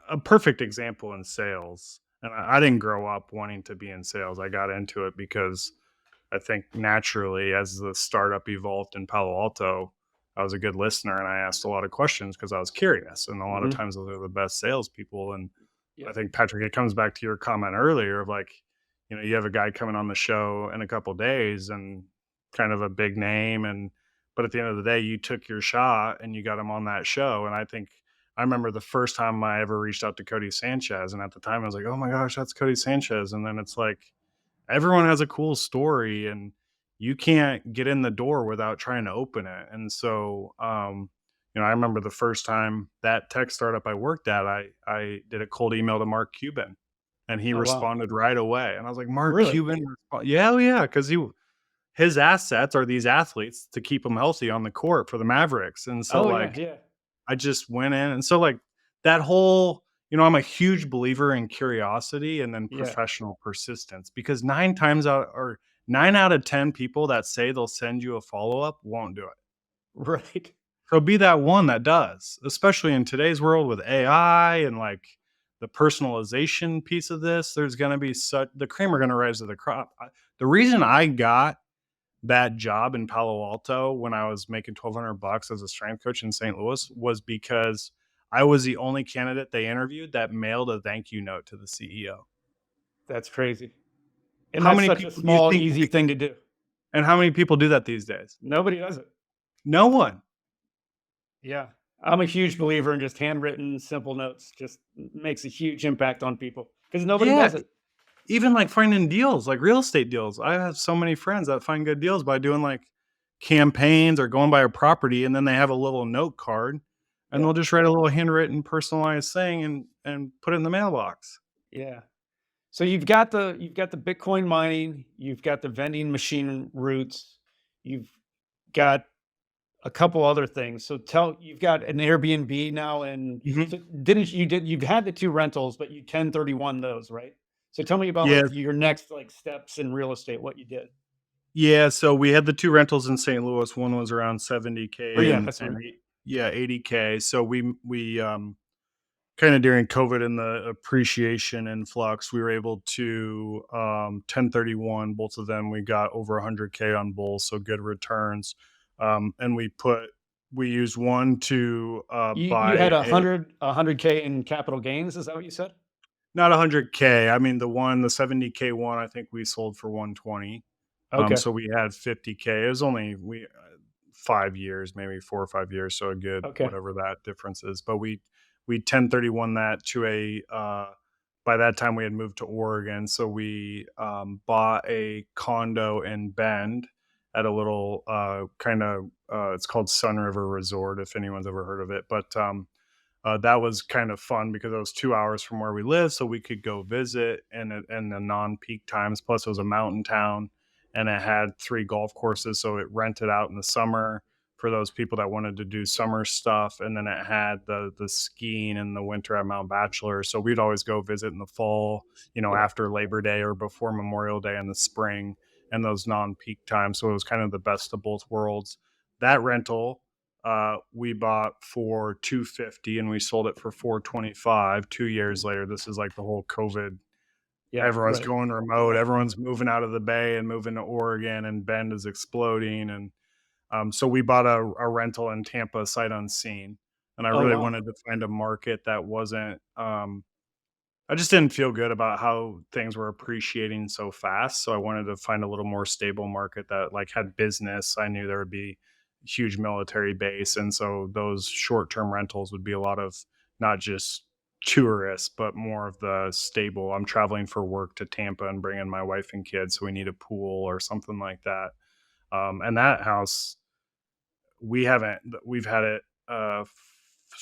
a perfect example in sales. And I didn't grow up wanting to be in sales. I got into it because I think naturally, as the startup evolved in Palo Alto, I was a good listener and I asked a lot of questions because I was curious. And a lot of hmm, times, those are the best salespeople. And I yeah, think, Patrick, it comes back to your comment earlier of like, you have a guy coming on the show in a couple days and kind of a big name. But at the end of the day, you took your shot and you got him on that show. And I think I remember the first time I ever reached out to Cody Sanchez. And at the time, I was like, oh my gosh, that's Cody Sanchez. And then it's like, everyone has a cool story and you can't get in the door without trying to open it. And so, I remember the first time that tech startup I worked at, I did a cold email to Mark Cuban and he oh wow, responded right away. And I was like, Mark really? Cuban? Yeah, oh yeah. Cause his assets are these athletes to keep them healthy on the court for the Mavericks. And so Oh yeah, like, yeah, I just went in, and so, like, that whole I'm a huge believer in curiosity and then yeah, professional persistence because 9 times out or 9 out of 10 people that say they'll send you a follow-up won't do it. right, So be that one that does, especially in today's world with AI and, like, the personalization piece of this, there's gonna be such the cream are gonna rise to the crop. The reason I got that job in Palo Alto when I was making 1,200 bucks as a strength coach in St. Louis was because I was the only candidate they interviewed that mailed a thank you note to the CEO. that's crazy. And How that's many such a people do you small, think easy thing to do. and how many people do that these days? Nobody does it. No one. Yeah. I'm a huge believer in just handwritten, simple notes. Just makes a huge impact on people because nobody Yeah, does it. even, like, finding deals, like real estate deals. I have so many friends that find good deals by doing, like, campaigns or going by a property, and then they have a little note card, and Yeah. they'll just write a little handwritten, personalized thing and put it in the mailbox. Yeah. So you've got the Bitcoin mining, you've got the vending machine routes, you've got a couple other things. So you've got an Airbnb now, and Mhm. so you've had the two rentals, but you 1031 those, right? So tell me about like Yeah. your next like steps in real estate, what you did. Yeah, so we had the 2 rentals in St. Louis. One was around Oh 70K yeah, and that's what I meant. yeah, 80K. So we kinda during COVID and the appreciation influx, we were able to 1031 both of them. We got over 100K on both, so good returns. And we used one to You buy had a a hundred a hundred K in capital gains, is that what you said? not 100K. I mean, the 70K one, I think we sold for 120. Okay. So we had 50K. It was only 5 years, maybe 4 or 5 years, so a good Okay. whatever that difference is. But we 1031 that to a by that time we had moved to Oregon, so we bought a condo in Bend at a little kind of it's called Sun River Resort, if anyone's ever heard of it. But that was kind of fun because it was 2 hours from where we live, so we could go visit in the non-peak times. Plus, it was a mountain town, and it had 3 golf courses, so it rented out in the summer for those people that wanted to do summer stuff, and then it had the skiing in the winter at Mount Bachelor. So we'd always go visit in the fall, Yeah. after Labor Day or before Memorial Day in the spring and those non-peak times. So it was kind of the best of both worlds. That rental we bought for 250 and we sold it for 425 2 years later. This is like the whole COVID. Yeah. Everyone's Right. going remote. Everyone's moving out of the Bay and moving to Oregon, and Bend is exploding. And so we bought a rental in Tampa sight unseen. And I Oh, really wow. wanted to find a market that wasn't, I just didn't feel good about how things were appreciating so fast. So I wanted to find a little more stable market that like had business. I knew there would be huge military base. And so those short term rentals would be a lot of not just tourists, but more of the stable. I'm traveling for work to Tampa and bringing my wife and kids. So we need a pool or something like that. And that house, we've had it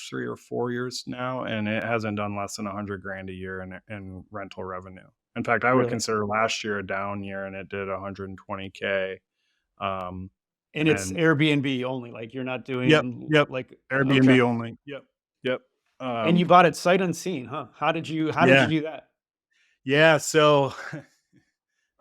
3 or 4 years now, and it hasn't done less than 100 grand a year in rental revenue. In fact, I would Really. consider last year a down year, and it did 120K. Um, And it's and Airbnb only. Like you're not yep, doing yep, like Airbnb okay. only. Yep, yep. And you Um, bought it sight unseen, huh? How did you yeah, do that? yeah. So it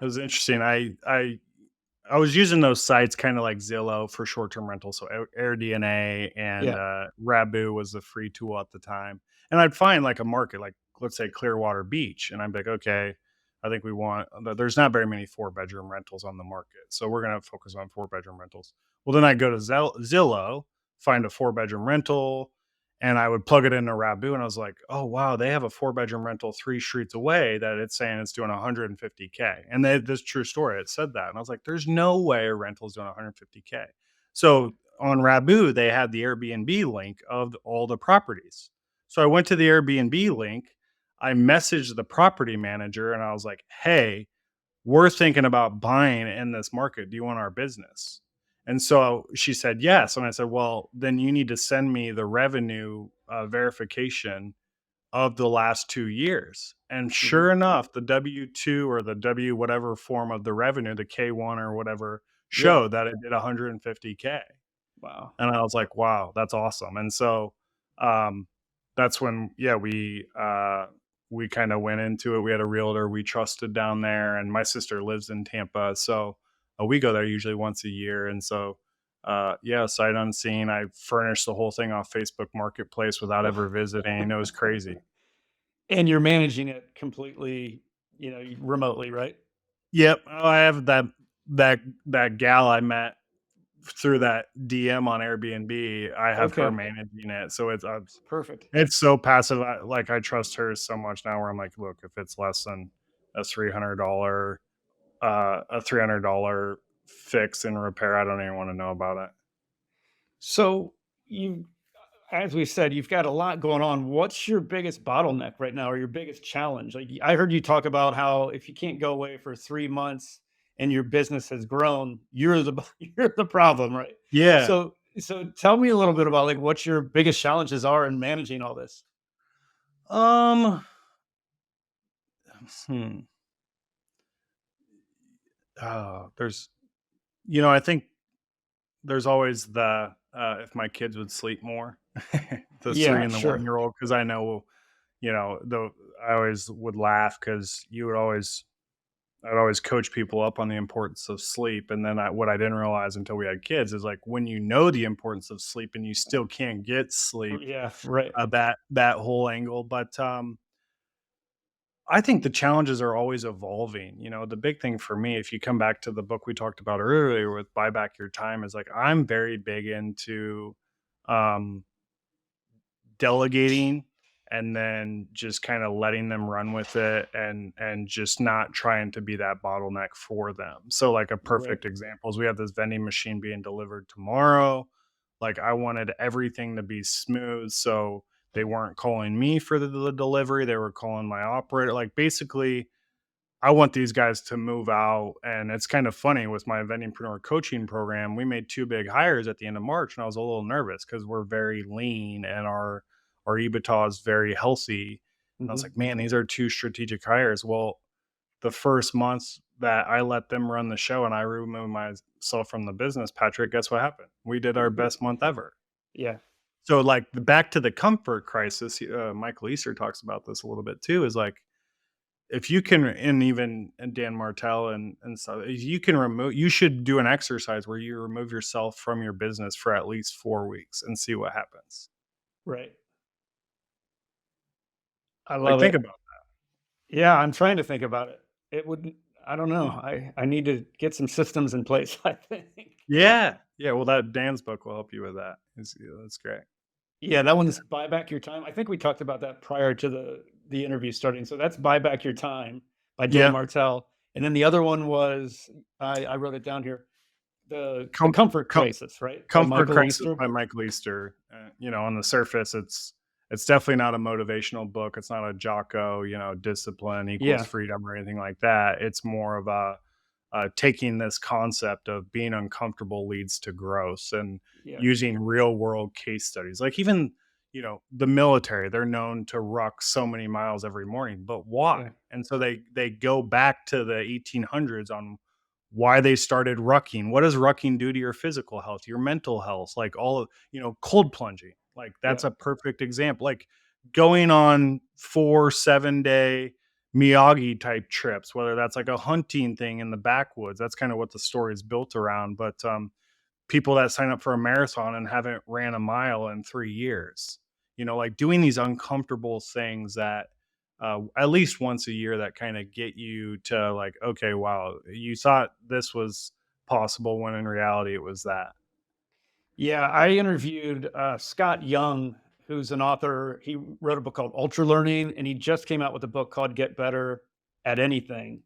was interesting. I was using those sites kinda like Zillow for short-term rentals, so AirDNA and, Yeah. Rabbu was the free tool at the time, and I'd find, like, a market, like, let's say Clearwater Beach, and I'd be like, "Okay, I think we want" there's not very many four-bedroom rentals on the market, so we're gonna focus on four-bedroom rentals. Well, then I go to Zillow, find a four-bedroom rental, and I would plug it into Rabbu, and I was like, "Oh, wow, they have a four-bedroom rental 3 streets away that it's saying it's doing 150K." And this true story, it said that, and I was like, "There's no way a rental is doing 150K." So on Rabbu, they had the Airbnb link of all the properties. So I went to the Airbnb link, I messaged the property manager, and I was like, "Hey, we're thinking about buying in this market. Do you want our business?" And so she said, yes. And I said, well, then you need to send me the revenue verification of the last 2 years. And Mhm. sure enough, the W-2 or the W whatever form of the revenue, the K-1 or whatever, Yeah. showed that it did 150K. Wow. And I was like, "Wow, that's awesome." And so, um, that's when, yeah, we kinda went into it. We had a realtor we trusted down there, and my sister lives in Tampa, so, we go there usually once a year, and so, yeah, sight unseen. I furnished the whole thing off Facebook Marketplace without ever visiting. It was crazy. And you're managing it completely, remotely, right? Yep. Oh, I have that gal I met through that DM on Airbnb. I have her Okay. managing it, so Perfect. it's so passive. I trust her so much now where I'm like, "Look, if it's less than a $300 fix and repair, I don't even wanna know about it." So you as we said, you've got a lot going on. What's your biggest bottleneck right now or your biggest challenge? Like I heard you talk about how if you can't go away for 3 months and your business has grown, you're the you're the problem, right? Yeah. So tell me a little bit about like what your biggest challenges are in managing all this. Um, hmm, there's I think there's always if my kids would sleep more, the 3 Yeah, and the sure. one-year-old, because I know, I always would laugh because I'd always coach people up on the importance of sleep, and then what I didn't realize until we had kids is, like, when you know the importance of sleep and you still can't get sleep, Yeah, right. that whole angle. But, I think the challenges are always evolving. The big thing for me, if you come back to the book we talked about earlier with Buy Back Your Time, is, like, I'm very big into, um delegating and then just kind of letting them run with it and just not trying to be that bottleneck for them. So like a Right. perfect example is we have this vending machine being delivered tomorrow. Like I wanted everything to be smooth. So They weren't calling me for the delivery. They were calling my operator. Like basically, I want these guys to move out. And it's kind of funny with my Vendingpreneur coaching program. We made 2 big hires at the end of March, and I was a little nervous because we're very lean and our EBITDA is very healthy. And I was Mhm. like, man, these are 2 strategic hires. Well, the first months that I let them run the show and I removed myself from the business, Patrick, guess what happened? We did our best month ever. Yeah. So, like, back to the comfort crisis, Michael Easter talks about this a little bit too. Is like, if you can, and even and Dan Martell and so if you can remove, you should do an exercise where you remove yourself from your business for at least 4 weeks and see what happens. Right. I Like, love think it. about Yeah, I'm trying to think about it. It would I don't know. I need to get some systems in place, I think. yeah, yeah. Well, that Dan's book will help you with that. Yeah, that's great. Yeah, that Yeah, one's Buy Back Your Time. I think we talked about that prior to the interview starting. So that's Buy Back Your Time by Dan yeah. Martell. And then the other one was I wrote it down here. The Com- Comfort com- Crisis, right? By Comfort Michael Crisis Easter. by Michael Easter. On the surface, it's definitely not a motivational book. It's not a Jocko, discipline equals Yeah. freedom or anything like that. It's more of a taking this concept of being uncomfortable leads to growth and Yeah. using real world case studies. Like even the military, they're known to ruck so many miles every morning, but why? Yeah. And so they go back to the 1800s on why they started rucking. What does rucking do to your physical health, your mental health? Like all of, cold plunging. Like Yeah. that's a perfect example. Like going on 4 7 day Miyagi type trips, whether that's like a hunting thing in the backwoods. That's kind of what the story is built around. But people that sign up for a marathon and haven't ran a mile in 3 years, like doing these uncomfortable things that at least once a year that kind of get you to like, okay, wow, you thought this was possible when in reality it was that. Yeah, I interviewed Scott Young, who's an author. He wrote a book called Ultra Learning, and he just came out with a book called Get Better at Anything.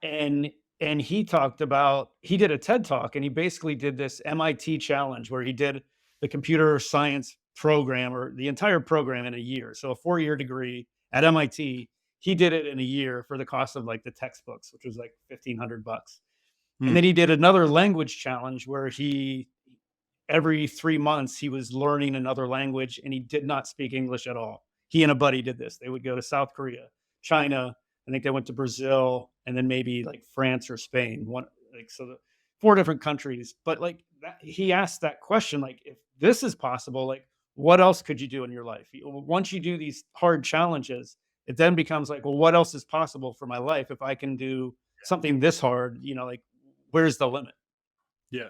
And he talked about he did a TED talk, and he basically did this MIT challenge where he did the computer science program or the entire program in a year. So a 4-year degree at MIT. He did it in a year for the cost of like the textbooks, which was like $1,500. And Hmm. then he did another language challenge where he every 3 months he was learning another language and he did not speak English at all. He and a buddy did this. They would go to South Korea, China, I think they went to Brazil and then maybe like France or Spain. One like so the 4 different countries. But like that, he asked that question like if this is possible, like what else could you do in your life? Once you do these hard challenges, it then becomes like, well, what else is possible for my life if I can do something this hard, like where's the limit? Yeah.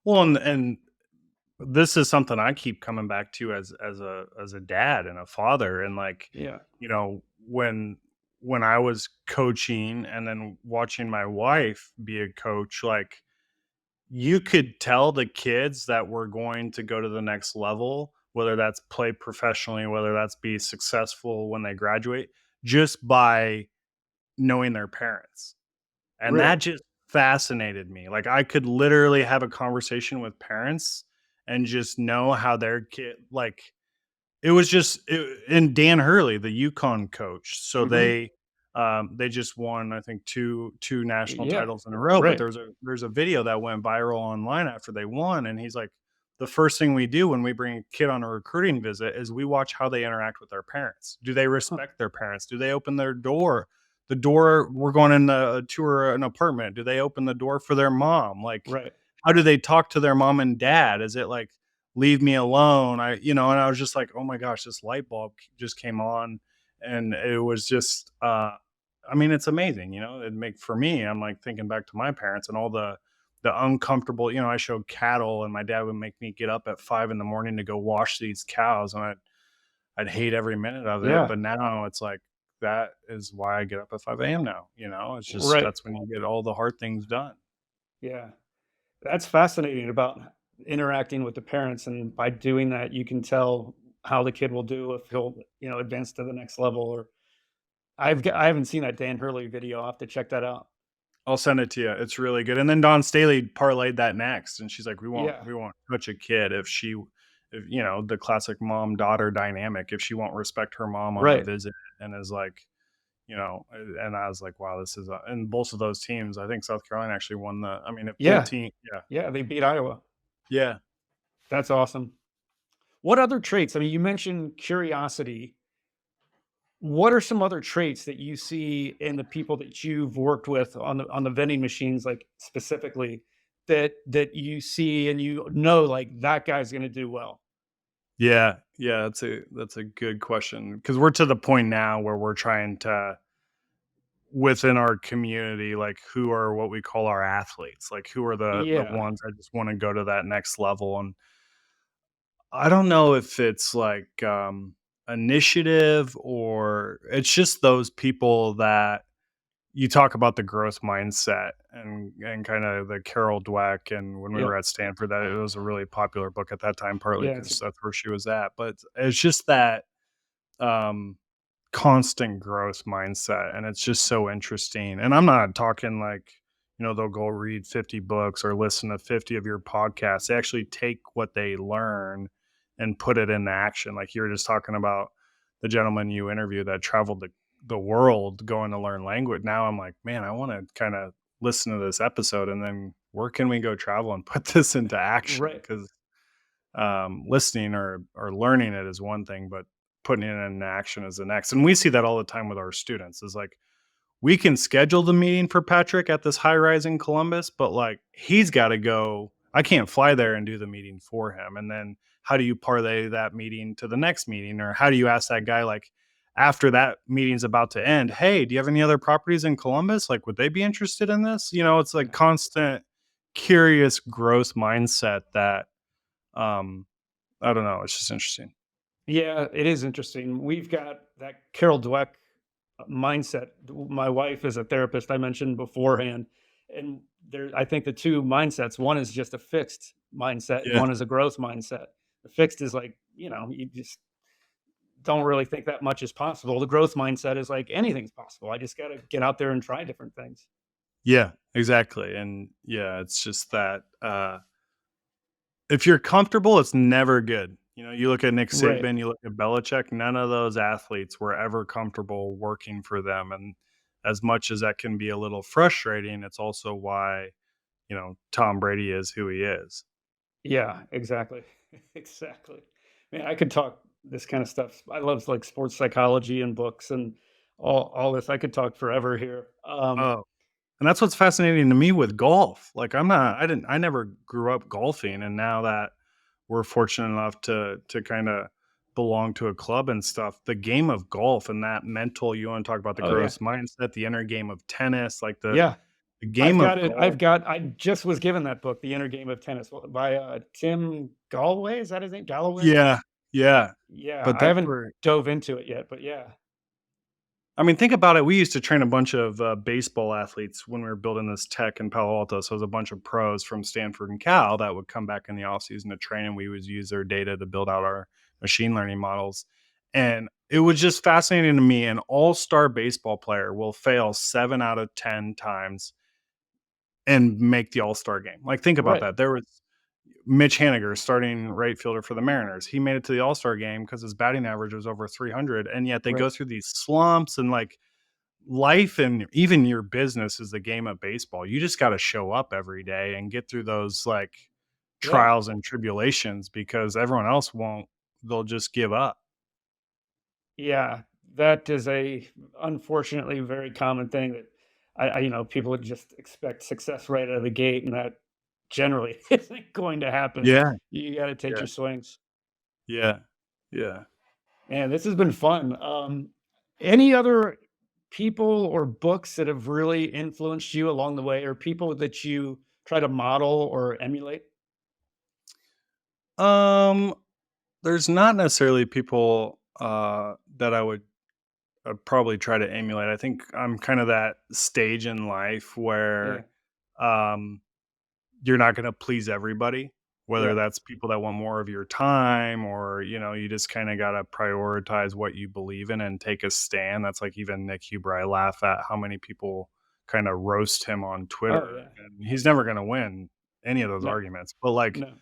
Well, and this is something I keep coming back to as a dad and a father, and like, Yeah. when I was coaching and then watching my wife be a coach, like you could tell the kids that we're going to go to the next level, whether that's play professionally, whether that's be successful when they graduate, just by knowing their parents. And Really? that just fascinated me. Like I could literally have a conversation with parents and just know how their kid, like, it was just and Dan Hurley, the Yukon coach. So Mhm. they just won, I think, two national Yeah. titles in a row. But Right. there's a video that went viral online after they won, and he's like, the first thing we do when we bring a kid on a recruiting visit is we watch how they interact with their parents. Do they Huh. respect their parents? Do they open their door? The door, we're going in the tour an apartment. Do they open the door for their mom? Like, Right. how do they talk to their mom and dad? Is it like, leave me alone? And I was just like, oh my gosh, this light bulb just came on. And it was just, I mean, it's amazing, it make for me, I'm like thinking back to my parents and all the uncomfortable, I showed cattle and my dad would make me get up at 5 in the morning to go wash these cows. And I'd hate every minute of it. Yeah. But now it's like, that is why I get up at 5 a.m. now. It's just, Right. that's when you get all the hard things done. Yeah. That's fascinating about interacting with the parents, and by doing that, you can tell how the kid will do if he'll, advance to the next level. Or I haven't seen that Dan Hurley video. I'll have to check that out. I'll send it to you. It's really good. And then Dawn Staley parlayed that next, and she's like, "We won't, Yeah. we won't touch a kid if she if, the classic mom-daughter dynamic, if she won't respect her mom on a Right. visit and is like, and I was like, wow, this is and both of those teams, I think South Carolina actually won I mean, at Yeah. 14, yeah. Yeah, they beat Iowa. Yeah. That's awesome. What other traits? I mean, you mentioned curiosity. What are some other traits that you see in the people that you've worked with on the vending machines, like specifically, that you see and you know, like that guy's going to do well? Yeah. Yeah, that's a good question because we're to the point now where we're trying to within our community, like who are what we call our athletes, like who are the Yeah, ones that just want to go to that next level. And I don't know if it's like initiative or it's just those people that you talk about the growth mindset and kind of the Carol Dweck, and when we yeah, were at Stanford, that it was a really popular book at that time, partly yeah. It's because that's where she was at. But it's just that um constant growth mindset, and it's just so interesting. And I'm not talking like, they'll go read 50 books or listen to 50 of your podcasts. They actually take what they learn and put it into action. Like you were just talking about the gentleman you interviewed that traveled the world going to learn language. Now I'm like, man, I want to kind of listen to this episode and then where can we go travel and put this into action? right, Because listening or learning it is one thing, but putting it in action is the next. And we see that all the time with our students. Is like we can schedule the meeting for Patrick at this high rise in Columbus, but like he's got to go. I can't fly there and do the meeting for him. And then how do you parlay that meeting to the next meeting, or how do you ask that guy like after that meeting's about to end, hey, do you have any other properties in Columbus? Like, would they be interested in this? It's like yeah, constant curious growth mindset that um I don't know, it's just interesting. yeah. It is interesting. We've got that Carol Dweck mindset. My wife is a therapist. I mentioned beforehand, and there, I think the two mindsets. One is just a fixed mindset, and Yeah, one is a growth mindset. The fixed is like, you just don't really think that much is possible. The growth mindset is like anything's possible. I just got to get out there and try different things. yeah, exactly, and yeah, it's just that, if you're comfortable, it's never good. You look at Nick Right. Saban, you look at Belichick, none of those athletes were ever comfortable working for them, and as much as that can be a little frustrating, it's also why, Tom Brady is who he is. Yeah, exactly. Exactly. Man, I could talk this kind of stuff. I love like sports psychology and books and all this. I could talk forever here. Oh, and that's what's fascinating to me with golf. Like, I never grew up golfing, and now that we're fortunate enough to kinda belong to a club and stuff, the game of golf and that mental, you wanna talk about the Oh yeah. growth mindset, the inner game of tennis, like Yeah. the I've game got of it. golf. I just was given that book, The Inner Game of Tennis by Tim Galloway. Is that his name? Galloway? Yeah, yeah, Yeah. but I that's haven't where dove into it yet, but yeah. I mean, think about it, we used to train a bunch of, baseball athletes when we were building this tech in Palo Alto, so it was a bunch of pros from Stanford and Cal that would come back in the off season to train, and we would use their data to build out our machine learning models, and it was just fascinating to me, an all-star baseball player will fail 7 out of 10 times and make the all-star game. Like, think about Right. that. There was Mitch Haniger, starting right fielder for the Mariners. He made it to the all-star game because his batting average was over 300, and yet they Right. go through these slumps and, like, life and even your business is the game of baseball. You just got to show up every day and get through those like Yeah. trials and tribulations because everyone else won't. They'll just give up. Yeah, that is a unfortunately very common thing that people would just expect success right out of the gate, and that generally isn't going to happen. Yeah, You got to take yeah, your swings. yeah, yeah. Man, this has been fun. Any other people or books that have really influenced you along the way, or people that you try to model or emulate? Um, there's not necessarily people that I would probably try to emulate. I think I'm kind of that stage in life Yeah, where um you're not gonna please everybody, whether yeah. that's people that want more of your time or, you just kinda gotta prioritize what you believe in and take a stand. That's like even Nick Huber, I laugh at how many people kinda roast him on Oh Twitter, yeah. and he's never gonna win any of those No, arguments. But, like, no.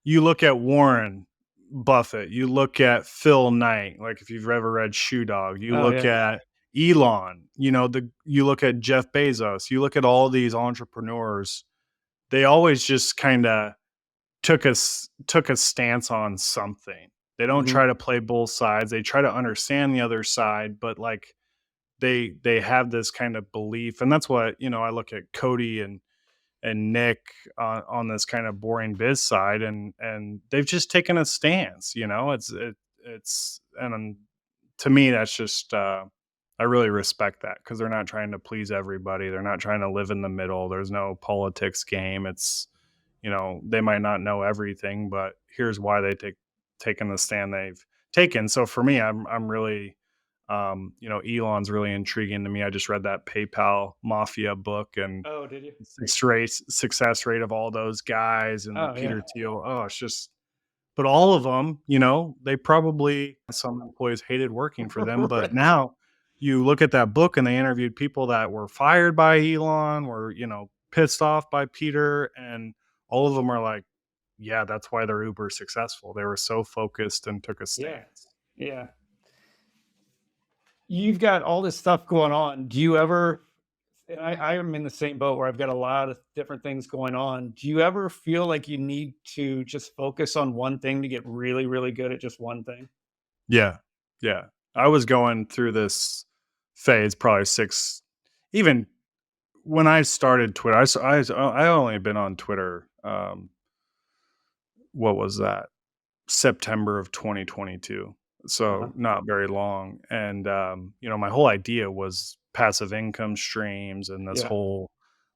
you look at Warren. Buffett, you look at Phil Knight, like if you've ever read Shoe Dog, you Oh look yeah. at Elon, you look at Jeff Bezos, you look at all these entrepreneurs, they always just kind of took a stance on something. They don't Hmm. try to play both sides. They try to understand the other side, but like they have this kind of belief, and that's what I look at Cody and Nick on this kind of boring biz side, and they've just taken a stance. It's and to me that's just I really respect that because they're not trying to please everybody. They're not trying to live in the middle. There's no politics game. It's they might not know everything, but here's why taken the stand they've taken. So for me, I'm really Elon's really intriguing to me. I just read that PayPal Mafia book, and Oh, did you? success rate of all those guys and Oh yeah. Peter Thiel. Oh, it's just, but all of them, they probably, some employees hated working for them, but Right. now you look at that book and they interviewed people that were fired by Elon, were, pissed off by Peter, and all of them are like, yeah, that's why they're uber successful. They were so focused and took a Yeah. stance. Yeah. You've got all this stuff going on. Do you ever, and I am in the same boat where I've got a lot of different things going on. Do you ever feel like you need to just focus on one thing to get really, really good at just one thing? Yeah. Yeah. I was going through this phase probably even when I started Twitter. I only been on Twitter. What was that? September of 2022. Uh-huh. So not very long. And my whole idea was passive income streams and this Yeah. whole,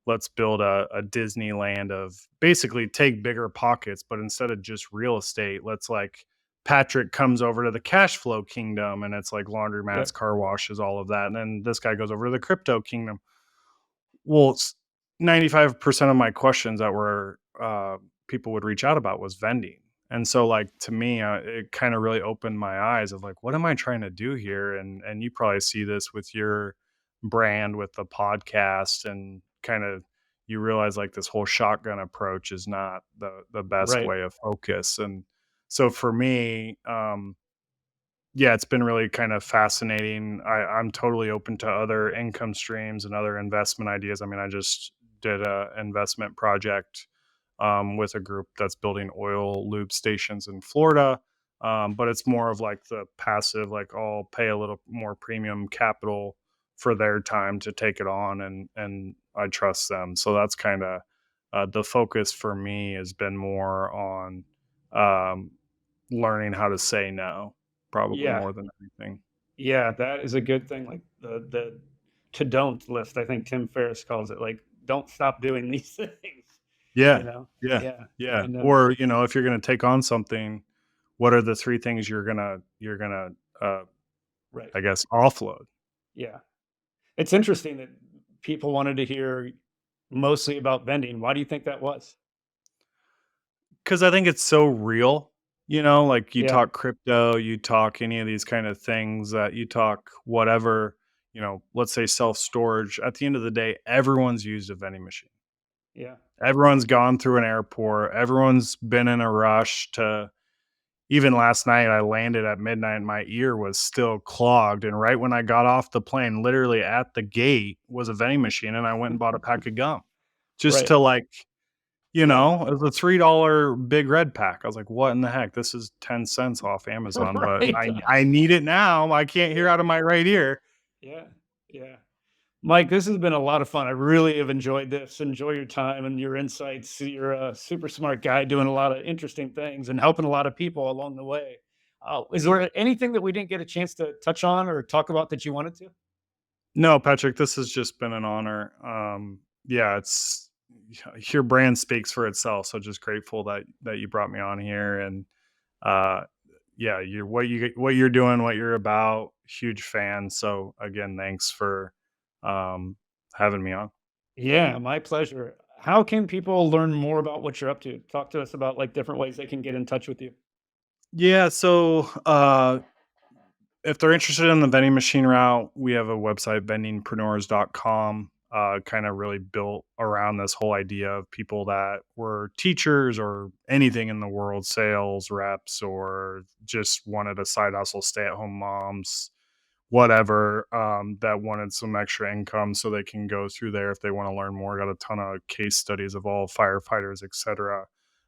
let's build a Disneyland of basically take bigger pockets, but instead of just real estate, let's like Patrick comes over to the cash flow kingdom and it's like Yeah. laundromats, car washes, all of that. And then this guy goes over to the crypto kingdom. Well, 95% of my questions that were people would reach out about was vending. And so like to me, it kind of really opened my eyes of like, what am I trying to do here? And you probably see this with your brand with the podcast, and kind of you realize like this whole shotgun approach is not the best Right. way of focus. And so for me, yeah, it's been really kind of fascinating. I'm totally open to other income streams and other investment ideas. I mean, I just did a investment project with a group that's building oil lube stations in Florida. But it's more of like the passive, like I'll pay a little more premium capital for their time to take it on, and I trust them. So that's kind of the focus for me has been more on um, learning how to say no, probably Yeah. more than anything. Yeah. That is a good thing. Like the to don't list, I think Tim Ferriss calls it, like, don't stop doing these things, you Yeah, know? yeah, Yeah. yeah. And Or if you're gonna take on something, what are the three things you're gonna uh, right. I guess offload? Yeah. It's interesting that people wanted to hear mostly about vending. Why do you think that was? Because I think it's so real. Like you Yeah. talk crypto, you talk any of these kind of things, that you talk whatever. Let's say self storage. At the end of the day, everyone's used a vending machine. Yeah. Everyone's gone through an airport. Everyone's been in a rush to. Even last night, I landed at midnight and my ear was still clogged, and right when I got off the plane, literally at the gate was a vending machine, and I went and bought a pack of gum just Right. to, like, Yeah. it was a $3 Big Red pack. I was like, "What in the heck? This is 10 cents off Amazon, but Right. I need it now. I can't hear Yeah. out of my right ear." Yeah. Yeah. Mike, this has been a lot of fun. I really have enjoyed this. Enjoy your time and your insights. You're a super smart guy doing a lot of interesting things and helping a lot of people along the way. Is there anything that we didn't get a chance to touch on or talk about that you wanted to? No, Patrick, this has just been an honor. Yeah, your brand speaks for itself, so just grateful that you brought me on here, and uh yeah, what you're doing, what you're about, huge fan. So again, thanks for um having me on. Yeah, my pleasure. How can people learn more about what you're up to? Talk to us about like different ways they can get in touch with you. Yeah, so if they're interested in the vending machine route, we have a website, vendingpreneurs.com. kind of really built around this whole idea of people that were teachers or anything in the world, sales reps, or just wanted a side hustle, stay at home moms, whatever, that wanted some extra income so they can go through there if they want to learn more. Got a ton of case studies of all firefighters, etc.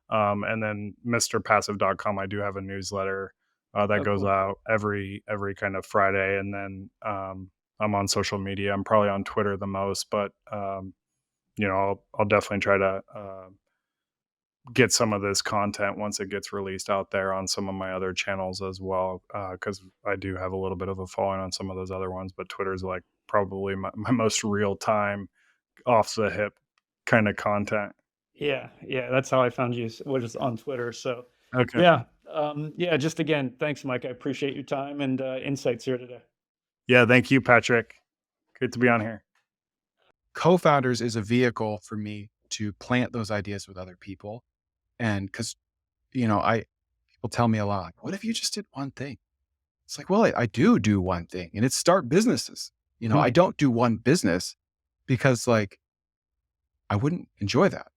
And then MrPassive.com, I do have a newsletter that Oh, goes cool. out every kind of Friday. And then I'm on social media. I'm probably on Twitter the most, but I'll definitely try to get some of this content once it gets released out there on some of my other channels as well, because I do have a little bit of a following on some of those other ones, but Twitter's like probably my most real time, off the hip kind of content. Yeah, yeah, that's how I found you, was just on Twitter. So, Okay. yeah, yeah. Just again, thanks, Mike. I appreciate your time and insights here today. Yeah, thank you, Patrick. Good to be on here. Co-founders is a vehicle for me to plant those ideas with other people. And because, people tell me a lot, like, what if you just did one thing? It's like, well, I do one thing, and it's start businesses. I Hmm. don't do one business because, like, I wouldn't enjoy that.